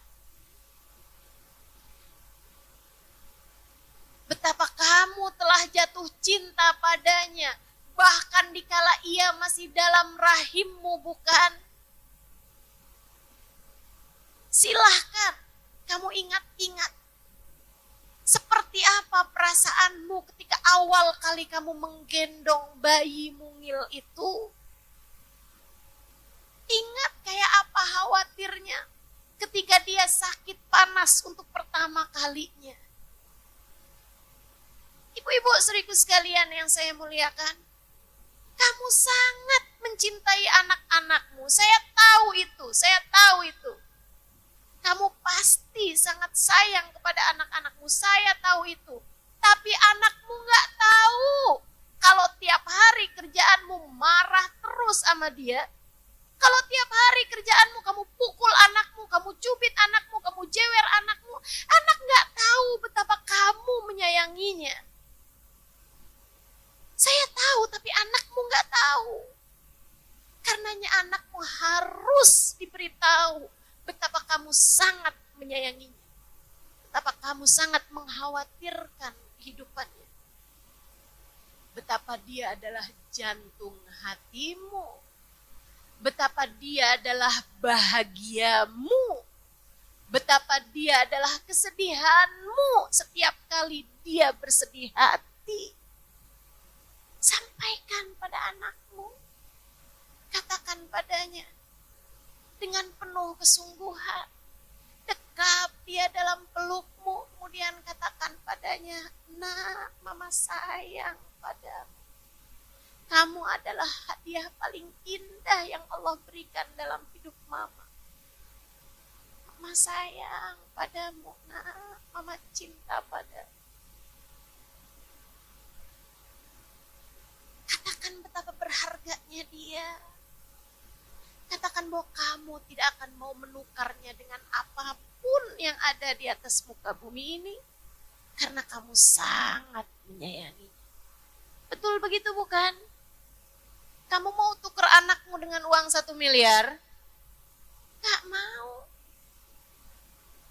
Betapa kamu telah jatuh cinta padanya, bahkan dikala ia masih dalam rahimmu, bukan? Silahkan kamu ingat-ingat. Seperti apa perasaanmu ketika awal kali kamu menggendong bayi mungil itu? Ingat kayak apa khawatirnya ketika dia sakit panas untuk pertama kalinya. Ibu-ibu saudariku sekalian yang saya muliakan, kamu sangat mencintai anak-anakmu. Saya tahu itu. Kamu pasti sangat sayang kepada anak-anakmu. Saya tahu itu. Tapi anakmu gak tahu. Kalau tiap hari kerjaanmu marah terus sama dia. Kalau tiap hari kerjaanmu kamu pukul anakmu, kamu cubit anakmu, kamu jewer anakmu. Anak gak tahu betapa kamu menyayanginya. Saya tahu, tapi anakmu gak tahu. Karenanya anakmu harus diberitahu betapa kamu sangat menyayanginya. Betapa kamu sangat mengkhawatirkan kehidupannya. Betapa dia adalah jantung hatimu. Betapa dia adalah bahagiamu. Betapa dia adalah kesedihanmu setiap kali dia bersedih hati. Sampaikan pada anakmu. Katakan padanya dengan penuh kesungguhan. Dekap dia dalam pelukmu. Kemudian katakan padanya, "Nak, mama sayang padamu. Kamu adalah hadiah paling indah yang Allah berikan dalam hidup mama. Mama sayang padamu, nak. Mama cinta padamu. Katakan betapa berharganya dia. Katakan bahwa kamu tidak akan mau menukarnya dengan apapun yang ada di atas muka bumi ini. Karena kamu sangat menyayangi. Betul begitu bukan? Kamu mau tukar anakmu dengan uang 1 miliar? Gak mau.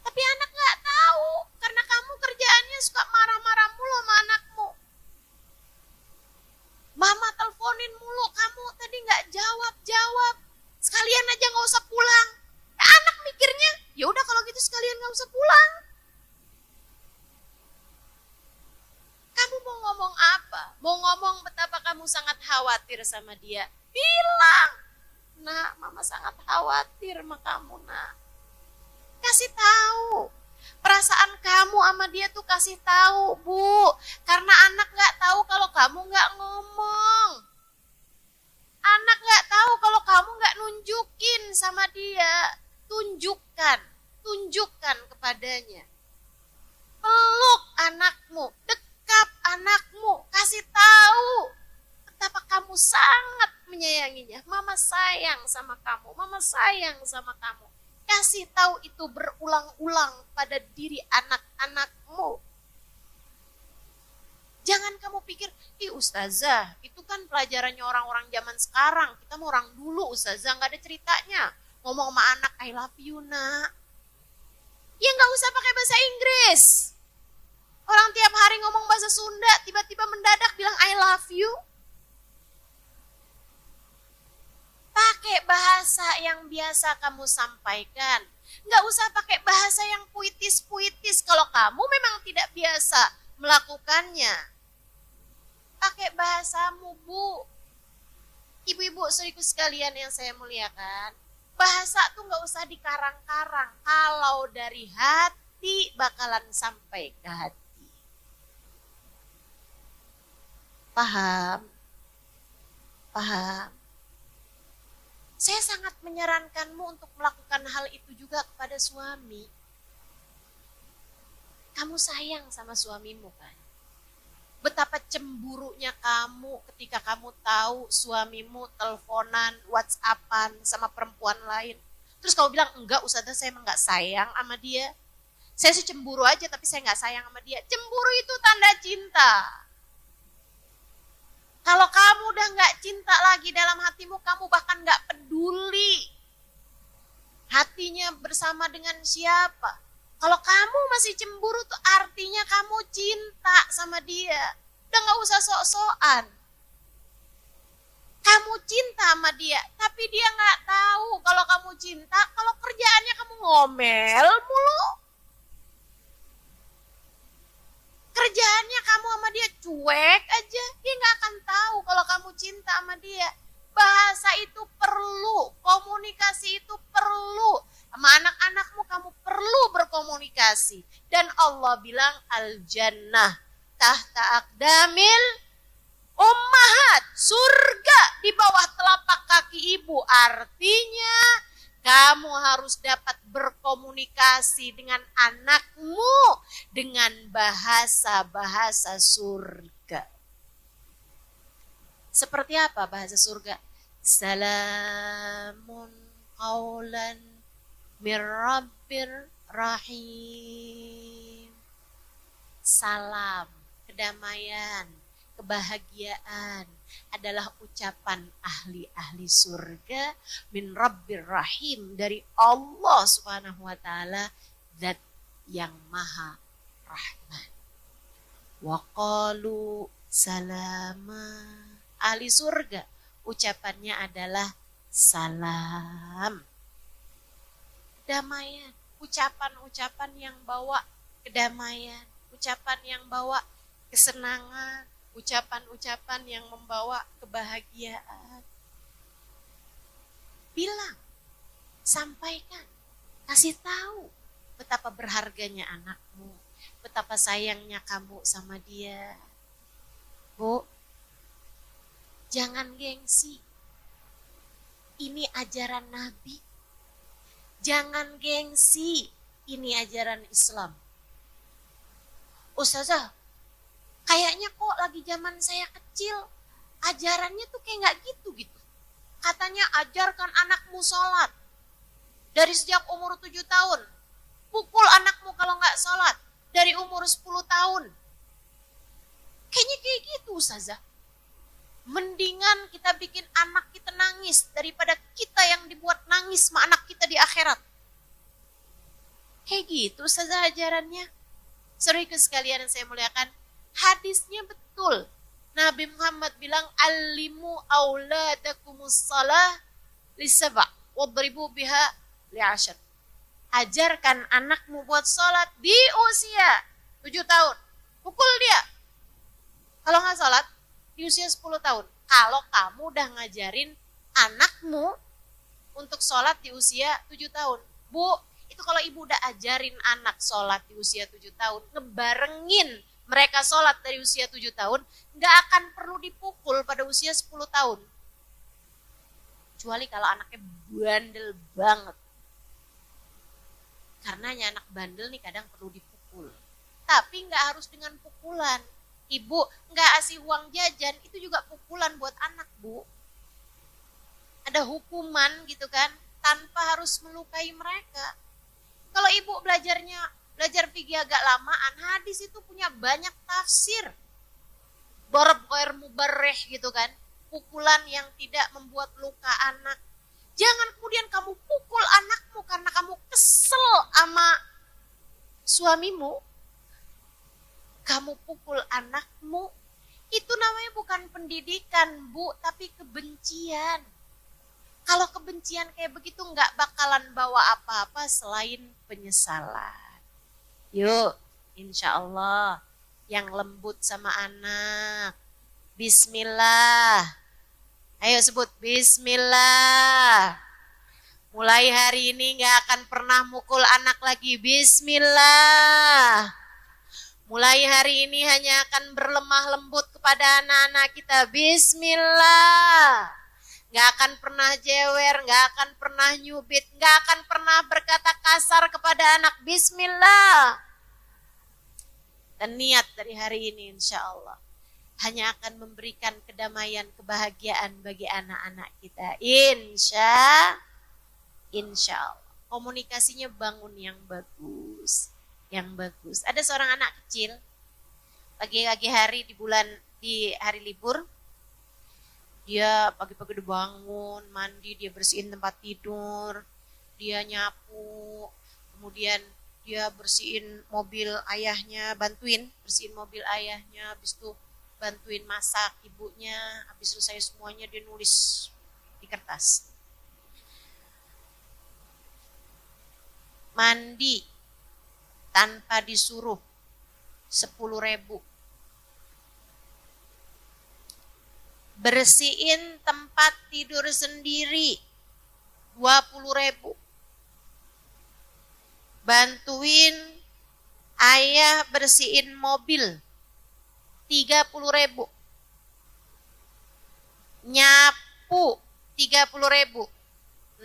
Tapi anak gak tahu. Karena kamu kerjaannya suka marah-marah mulu sama anakmu. Mama teleponin mulu, kamu tadi gak jawab-jawab. Sekalian aja gak usah pulang. Anak mikirnya, ya udah kalau gitu sekalian gak usah pulang. Kamu mau ngomong apa? Mau ngomong betapa kamu sangat khawatir sama dia? Bilang, nak, mama sangat khawatir sama kamu, nak. Kasih tahu. Perasaan kamu sama dia tuh kasih tahu, Bu. Karena anak gak tahu kalau kamu gak ngomong. Anak gak tahu kalau kamu gak nunjukin sama dia. Tunjukkan kepadanya. Peluk anakmu, dekap anakmu, kasih tahu betapa kamu sangat menyayanginya. Mama sayang sama kamu, mama sayang sama kamu. Kasih tahu itu berulang-ulang pada diri anak-anakmu. Jangan kamu pikir, ustazah, itu kan pelajarannya orang-orang zaman sekarang. Kita mau orang dulu, ustazah, gak ada ceritanya. Ngomong sama anak, I love you, nak. Ya gak usah pakai bahasa Inggris. Orang tiap hari ngomong bahasa Sunda, tiba-tiba mendadak bilang I love you. Pakai bahasa yang biasa kamu sampaikan. Nggak usah pakai bahasa yang puitis-puitis kalau kamu memang tidak biasa melakukannya. Pakai bahasamu, Bu. Ibu-ibu saudariku sekalian yang saya muliakan. Bahasa tuh nggak usah dikarang-karang. Kalau dari hati bakalan sampai ke hati. Paham? Paham? Saya sangat menyarankanmu untuk melakukan hal itu juga kepada suami. Kamu sayang sama suamimu kan? Betapa cemburunya kamu ketika kamu tahu suamimu teleponan, WhatsAppan sama perempuan lain. Terus kamu bilang, enggak Ustazah, saya emang gak sayang sama dia. Saya sih cemburu aja tapi saya gak sayang sama dia. Cemburu itu tanda cinta. Kalau kamu udah gak cinta lagi dalam hatimu, kamu bahkan gak peduli hatinya bersama dengan siapa. Kalau kamu masih cemburu tuh artinya kamu cinta sama dia. Udah gak usah sok-sokan. Kamu cinta sama dia, tapi dia gak tahu kalau kamu cinta, kalau kerjaannya kamu ngomel mulu. Kerjaannya kamu sama dia cuek aja, dia gak akan tahu kalau kamu cinta sama dia. Bahasa itu perlu, komunikasi itu perlu. Sama anak-anakmu kamu perlu berkomunikasi. Dan Allah bilang al-jannah tahta aqdamil ummahat. Surga di bawah telapak kaki ibu. Artinya kamu harus dapat berkomunikasi dengan anakmu dengan bahasa-bahasa surga. Seperti apa bahasa surga? Salamun qaulan mir rabbir rahim. Salam, kedamaian, kebahagiaan adalah ucapan ahli-ahli surga min rabbir rahim, dari Allah subhanahu wa ta'ala, zat yang maha rahman. Wa qalu salama. Ahli surga ucapannya adalah salam, damaian, ucapan-ucapan yang bawa kedamaian, ucapan yang bawa kesenangan, ucapan-ucapan yang membawa kebahagiaan. Bilang, sampaikan, kasih tahu betapa berharganya anakmu, betapa sayangnya kamu sama dia. Bu, jangan gengsi. Ini ajaran Nabi. Jangan gengsi. Ini ajaran Islam. Ustazah, kayaknya kok lagi zaman saya kecil, ajarannya tuh kayak nggak gitu. Katanya ajarkan anakmu sholat. Dari sejak umur 7 tahun. Pukul anakmu kalau nggak sholat. Dari umur 10 tahun. Kayaknya kayak gitu Ustazah. Mendingan kita bikin anak kita nangis daripada kita yang dibuat nangis sama anak kita di akhirat. Kayak gitu Ustazah ajarannya. Saudaraku sekalian yang saya muliakan, hadisnya betul. Nabi Muhammad bilang, "Allimu auladakumus shalah lisaba' wadribu biha li'ashar." Ajarkan anakmu buat sholat di usia 7 tahun. Pukul dia. Kalau nggak sholat, di usia 10 tahun. Kalau kamu udah ngajarin anakmu untuk sholat di usia 7 tahun. Bu, itu kalau ibu udah ajarin anak sholat di usia 7 tahun, ngebarengin mereka sholat dari usia 7 tahun, nggak akan perlu dipukul pada usia 10 tahun. Kecuali kalau anaknya bandel banget. Karenanya anak bandel nih kadang perlu dipukul. Tapi nggak harus dengan pukulan. Ibu nggak kasih uang jajan, itu juga pukulan buat anak, Bu. Ada hukuman gitu kan, tanpa harus melukai mereka. Kalau ibu belajar fikih agak lamaan, hadis itu punya banyak tafsir. Darab ghair mubarrih gitu kan. Pukulan yang tidak membuat luka anak. Jangan kemudian kamu pukul anakmu karena kamu kesel sama suamimu. Kamu pukul anakmu, itu namanya bukan pendidikan, Bu, tapi kebencian. Kalau kebencian kayak begitu nggak bakalan bawa apa-apa selain penyesalan. Yuk, insya Allah yang lembut sama anak. Bismillah. Ayo sebut Bismillah. Mulai hari ini gak akan pernah mukul anak lagi. Bismillah. Mulai hari ini hanya akan berlemah lembut kepada anak-anak kita. Bismillah. Gak akan pernah jewer, gak akan pernah nyubit, gak akan pernah berkata kasar kepada anak. Bismillah. Dan niat dari hari ini insya Allah hanya akan memberikan kedamaian, kebahagiaan bagi anak-anak kita. Insya Allah. Komunikasinya bangun yang bagus. Ada seorang anak kecil, pagi-pagi hari di hari libur, dia pagi-pagi udah bangun, mandi, dia bersihin tempat tidur, dia nyapu, kemudian dia bersihin mobil ayahnya, bersihin mobil ayahnya, habis itu bantuin masak ibunya, habis selesai semuanya dia nulis di kertas. Mandi tanpa disuruh 10.000. Bersihin tempat tidur sendiri 20.000. Bantuin ayah bersihin mobil 30.000. Nyapu 30.000.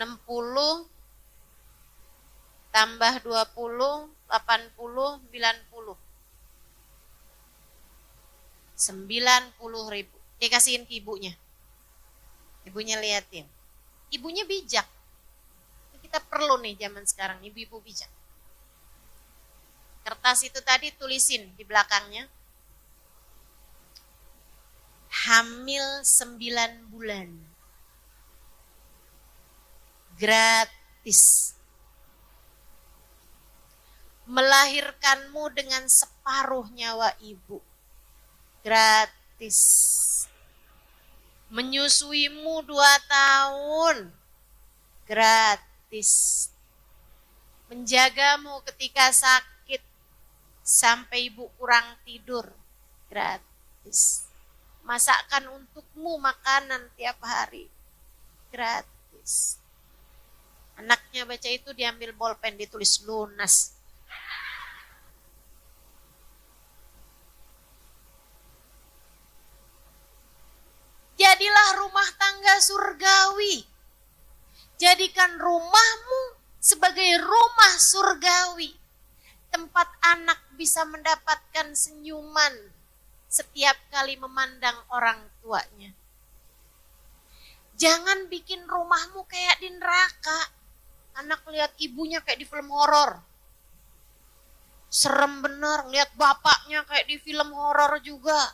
60 tambah 20, 80, 90. 90.000. Dikasihin ke ibunya. Ibunya liatin. Ibunya bijak. Kita perlu nih zaman sekarang, ibu-ibu bijak. Kertas itu tadi tulisin di belakangnya. Hamil 9 bulan. Gratis. Melahirkanmu dengan separuh nyawa ibu. Gratis. Menyusuimu 2 tahun. Gratis. Menjagamu ketika sakit sampai ibu kurang tidur. Gratis. Masakkan untukmu makanan tiap hari. Gratis. Anaknya baca itu diambil bolpen, ditulis lunas. Jadilah rumah tangga surgawi. Jadikan rumahmu sebagai rumah surgawi. Tempat anak bisa mendapatkan senyuman setiap kali memandang orang tuanya. Jangan bikin rumahmu kayak di neraka. Anak lihat ibunya kayak di film horor. Serem bener, lihat bapaknya kayak di film horor juga.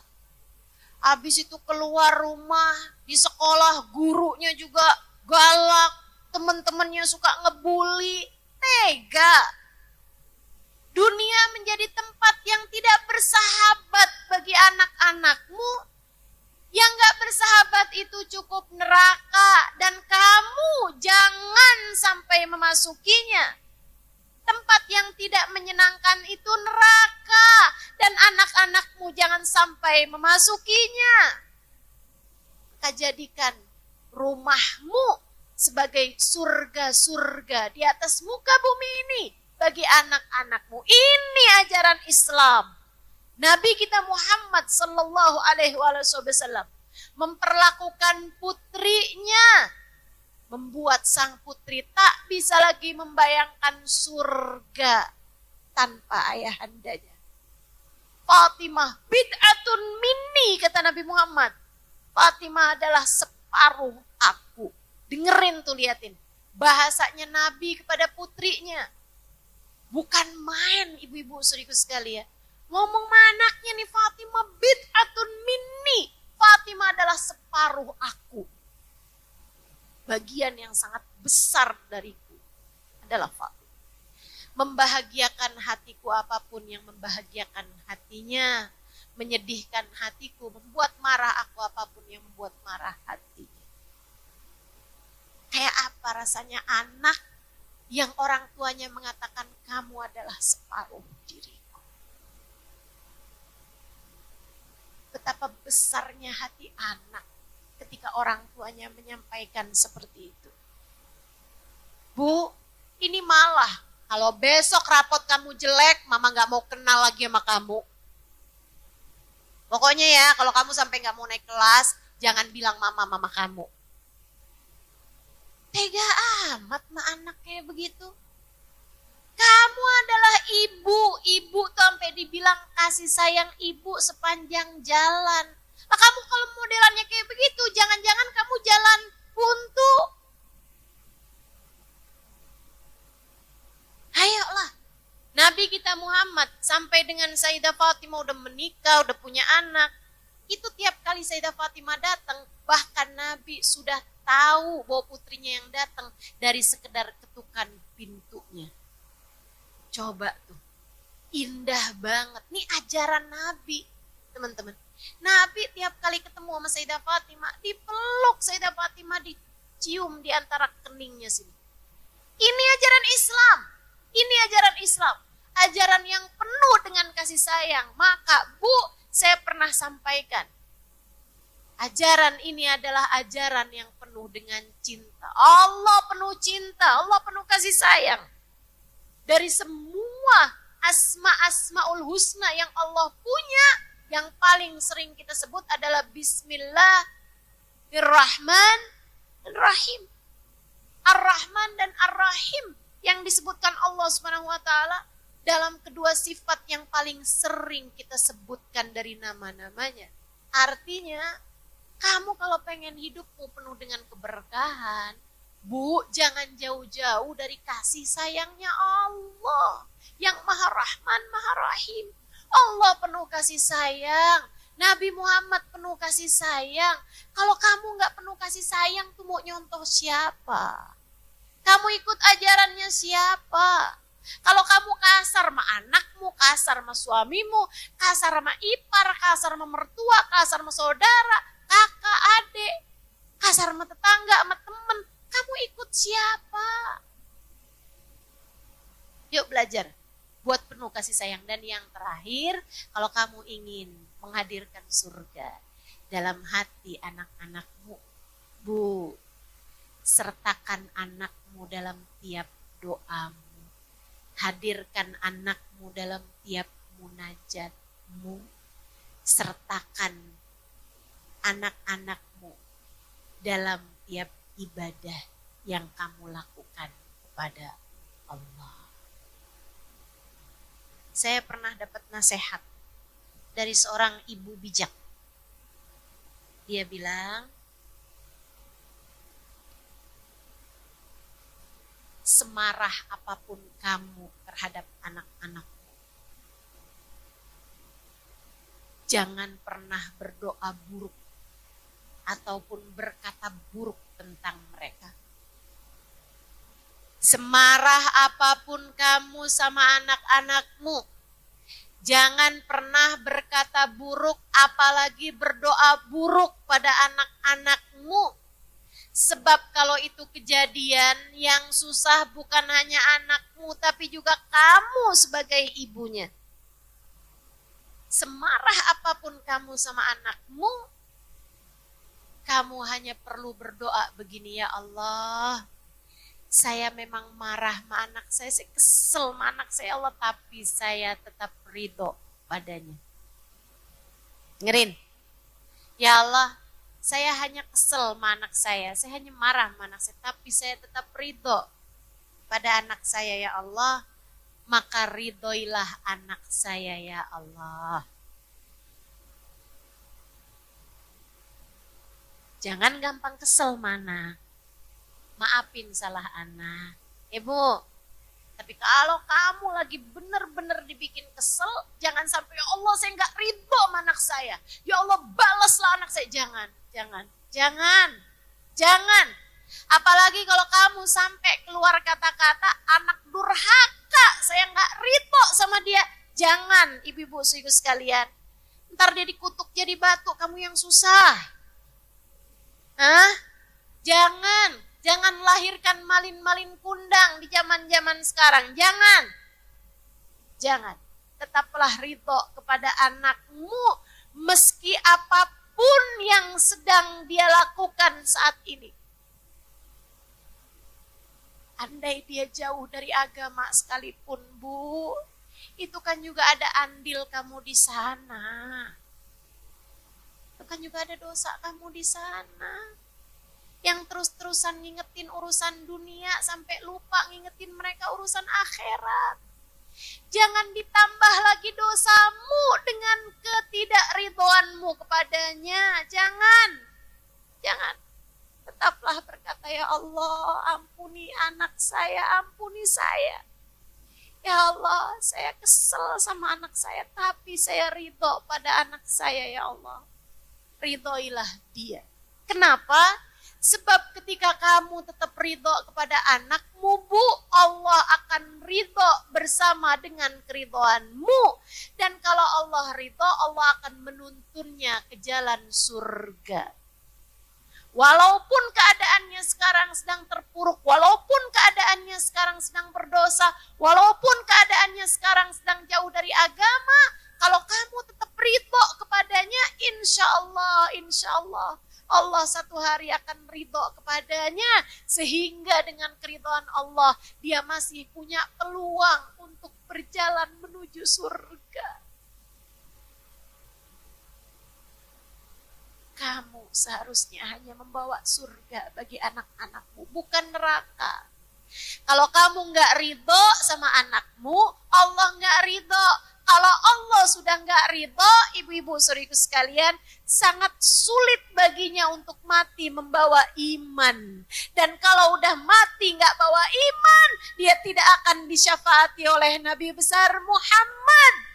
Habis itu keluar rumah, di sekolah gurunya juga galak, teman-temannya suka ngebully, tega. Dunia menjadi tempat yang tidak bersahabat bagi anak-anakmu. Yang gak bersahabat itu cukup neraka, dan kamu jangan sampai memasukinya. Tempat yang tidak menyenangkan itu neraka, dan anak-anakmu jangan sampai memasukinya. Maka jadikan rumahmu sebagai surga-surga di atas muka bumi ini bagi anak-anakmu. Ini ajaran Islam. Nabi kita Muhammad sallallahu alaihi wasallam memperlakukan putrinya, membuat sang putri tak bisa lagi membayangkan surga tanpa ayahandanya. Fatimah bid'atun minni, kata Nabi Muhammad. Fatimah adalah separuh aku. Dengerin tuh, liatin. Bahasanya Nabi kepada putrinya. Bukan main, ibu-ibu saudariku sekalian. Ngomong sama anaknya nih, Fatimah bid'atun minni. Fatimah adalah separuh aku. Bagian yang sangat besar dariku adalah Fatimah. Membahagiakan hatiku apapun yang membahagiakan hatinya. Menyedihkan hatiku, membuat marah aku apapun yang membuat marah hatinya. Kayak apa rasanya anak yang orang tuanya mengatakan kamu adalah separuh diriku. Betapa besarnya hati anak ketika orang tuanya menyampaikan seperti itu. Bu, ini malah kalau besok rapot kamu jelek, mama gak mau kenal lagi sama kamu. Pokoknya ya, kalau kamu sampai gak mau naik kelas, jangan bilang mama kamu. Tega amat mah anak kayak begitu. Kamu adalah ibu. Ibu tuh sampai dibilang kasih sayang ibu sepanjang jalan. Lah kamu kalau modelannya kayak begitu, jangan-jangan kamu jalan buntu. Ayolah. Nabi kita Muhammad sampai dengan Sayyidah Fatimah udah menikah, udah punya anak. Itu tiap kali Sayyidah Fatimah datang, bahkan Nabi sudah tahu bahwa putrinya yang datang dari sekedar ketukan pintunya. Coba tuh, indah banget. Nih ajaran Nabi, teman-teman. Nabi tiap kali ketemu sama Sayyidah Fatimah, dipeluk Sayyidah Fatimah, dicium di antara keningnya sini. Ini ajaran Islam. Ini ajaran Islam. Ajaran yang penuh dengan kasih sayang. Maka Bu, saya pernah sampaikan. Ajaran ini adalah ajaran yang penuh dengan cinta. Allah penuh cinta, Allah penuh kasih sayang. Dari semua asma-asmaul husna yang Allah punya, yang paling sering kita sebut adalah Bismillahirrahmanirrahim. Ar-Rahman dan Ar-Rahim yang disebutkan Allah Subhanahu wa taala dalam kedua sifat yang paling sering kita sebutkan dari nama-namanya. Artinya, kamu kalau pengen hidupmu penuh dengan keberkahan, Bu, jangan jauh-jauh dari kasih sayangnya Allah yang Maha Rahman, Maha Rahim. Allah penuh kasih sayang. Nabi Muhammad penuh kasih sayang. Kalau kamu gak penuh kasih sayang, tuh mau nyontoh siapa? Kamu ikut ajarannya siapa? Kalau kamu kasar sama anakmu, kasar sama suamimu, kasar sama ipar, kasar sama mertua, kasar sama saudara, kakak, adik, kasar sama tetangga, sama temen, kamu ikut siapa? Yuk belajar, buat penuh kasih sayang. Dan yang terakhir, kalau kamu ingin menghadirkan surga dalam hati anak-anakmu, Bu, sertakan anakmu dalam tiap doamu. Hadirkan anakmu dalam tiap munajatmu. Sertakan anak-anakmu dalam tiap ibadah yang kamu lakukan kepada Allah. Saya pernah dapat nasihat dari seorang ibu bijak. Dia bilang, semarah apapun kamu terhadap anak-anakmu, jangan pernah berdoa buruk ataupun berkata buruk tentang mereka. Semarah apapun kamu sama anak-anakmu, jangan pernah berkata buruk, apalagi berdoa buruk pada anak-anakmu. Sebab kalau itu kejadian, yang susah bukan hanya anakmu, tapi juga kamu sebagai ibunya. Semarah apapun kamu sama anakmu, kamu hanya perlu berdoa begini, ya Allah, saya memang marah sama anak saya kesel sama anak saya, Allah, tapi saya tetap ridho padanya. Ngerin, ya Allah, saya hanya kesel sama anak saya hanya marah sama anak saya, tapi saya tetap ridho pada anak saya, ya Allah, maka ridhoilah anak saya, ya Allah. Jangan gampang kesel mana, maafin salah anak. Ibu, tapi kalau kamu lagi benar-benar dibikin kesel, jangan sampai, ya Allah, saya nggak ridho sama anak saya, ya Allah balaslah anak saya. Jangan. Apalagi kalau kamu sampai keluar kata-kata anak durhaka, saya nggak ridho sama dia. Jangan, ibu-ibu sekalian. Ntar dia dikutuk jadi batu, kamu yang susah. Jangan lahirkan malin-malin kundang di zaman-zaman sekarang. Jangan. Tetaplah ridho kepada anakmu meski apapun yang sedang dia lakukan saat ini. Andai dia jauh dari agama sekalipun, Bu, itu kan juga ada andil kamu di sana. Itu kan juga ada dosa kamu di sana. Yang terus-terusan ngingetin urusan dunia sampai lupa ngingetin mereka urusan akhirat. Jangan ditambah lagi dosamu dengan ketidakridhoanmu kepadanya. Jangan. Tetaplah berkata, ya Allah, ampuni anak saya, ampuni saya. Ya Allah, saya kesel sama anak saya, tapi saya ridho pada anak saya, ya Allah. Ridhoilah dia. Kenapa? Sebab ketika kamu tetap ridho kepada anakmu, Bu, Allah akan ridho bersama dengan keridhoanmu. Dan kalau Allah ridho, Allah akan menuntunnya ke jalan surga. Walaupun keadaannya sekarang sedang terpuruk, walaupun keadaannya sekarang sedang berdosa, walaupun keadaannya sekarang sedang jauh dari agama, kalau kamu tetap ridho kepadanya, insya Allah, Allah satu hari akan ridho kepadanya, sehingga dengan keridhaan Allah dia masih punya peluang untuk berjalan menuju surga. Kamu seharusnya hanya membawa surga bagi anak-anakmu, bukan neraka. Kalau kamu nggak ridho sama anakmu, Allah nggak ridho. Kalau Allah sudah nggak ridho, ibu-ibu saudariku sekalian, sangat sulit baginya untuk mati membawa iman. Dan kalau udah mati nggak bawa iman, dia tidak akan disyafaati oleh Nabi besar Muhammad.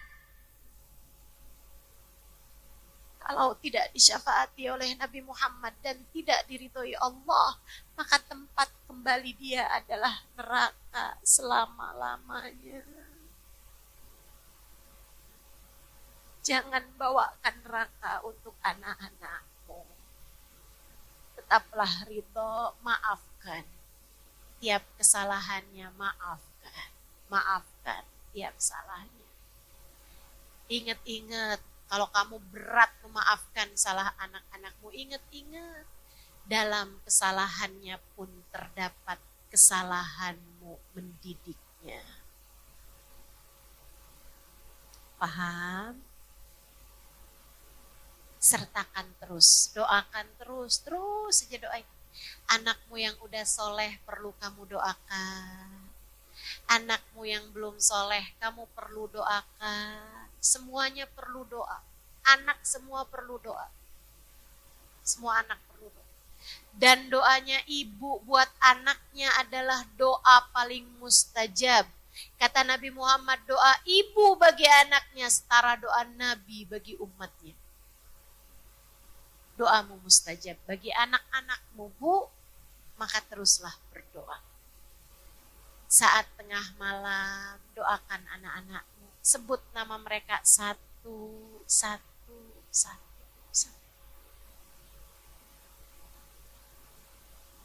Kalau tidak disyafaati oleh Nabi Muhammad dan tidak diridhoi Allah, maka tempat kembali dia adalah neraka selama-lamanya. Jangan bawakan neraka untuk anak-anakmu. Tetaplah ridho, maafkan. Tiap kesalahannya maafkan. Maafkan tiap salahnya. Ingat-ingat, kalau kamu berat memaafkan salah anak-anakmu, ingat-ingat. Dalam kesalahannya pun terdapat kesalahanmu mendidiknya. Paham? Sertakan terus, doakan terus saja doain. Anakmu yang udah soleh perlu kamu doakan. Anakmu yang belum soleh, kamu perlu doakan. Semuanya perlu doa. Anak semua perlu doa. Semua anak perlu doa. Dan doanya ibu buat anaknya adalah doa paling mustajab. Kata Nabi Muhammad, doa ibu bagi anaknya setara doa Nabi bagi umatnya. Doamu mustajab. Bagi anak-anakmu, Bu, maka teruslah berdoa. Saat tengah malam, doakan anak-anakmu. Sebut nama mereka satu.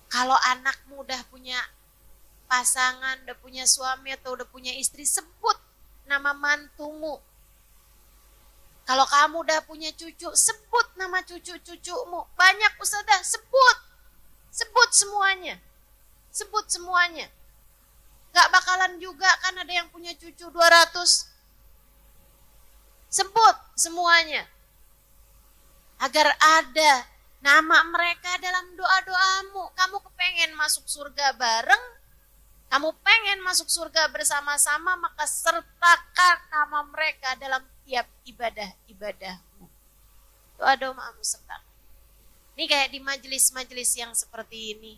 Kalau anakmu udah punya pasangan, udah punya suami atau udah punya istri, sebut nama mantumu. Kalau kamu udah punya cucu, sebut nama cucu-cucumu. Banyak Ustazah, sebut. Sebut semuanya. Sebut semuanya. Gak bakalan juga kan ada yang punya cucu 200. Sebut semuanya. Agar ada nama mereka dalam doa-doamu. Kamu kepengen masuk surga bareng, kamu pengen masuk surga bersama-sama, maka sertakan nama mereka dalam tiap ibadah-ibadahmu. Doa-doamu sertakan. Ini kayak di majelis-majelis yang seperti ini.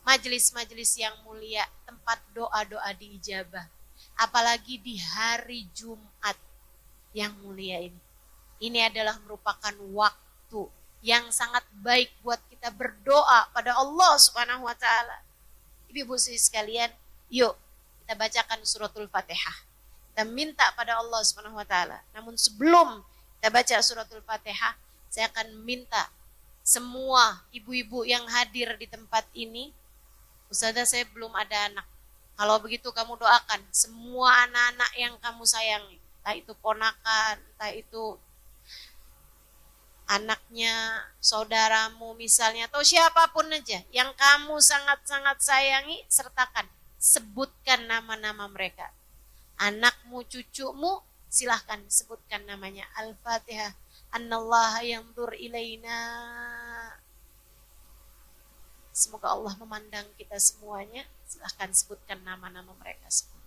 Majelis-majelis yang mulia, tempat doa-doa diijabah. Apalagi di hari Jumat yang mulia ini. Ini adalah merupakan waktu yang sangat baik buat kita berdoa pada Allah Subhanahu wa taala. Ibu-ibu sekalian, yuk kita bacakan suratul Fatihah. Kita minta pada Allah Subhanahu wa taala. Namun sebelum kita baca suratul Fatihah, saya akan minta semua ibu-ibu yang hadir di tempat ini, Ustazah saya belum ada anak. Kalau begitu kamu doakan semua anak-anak yang kamu sayangi. Entah itu ponakan, entah itu anaknya, saudaramu misalnya, atau siapapun aja yang kamu sangat-sangat sayangi, sertakan. Sebutkan nama-nama mereka. Anakmu, cucumu, silahkan sebutkan namanya. Al-Fatihah. Annallaha yanzur ilaina. Semoga Allah memandang kita semuanya. Silahkan sebutkan nama-nama mereka semua.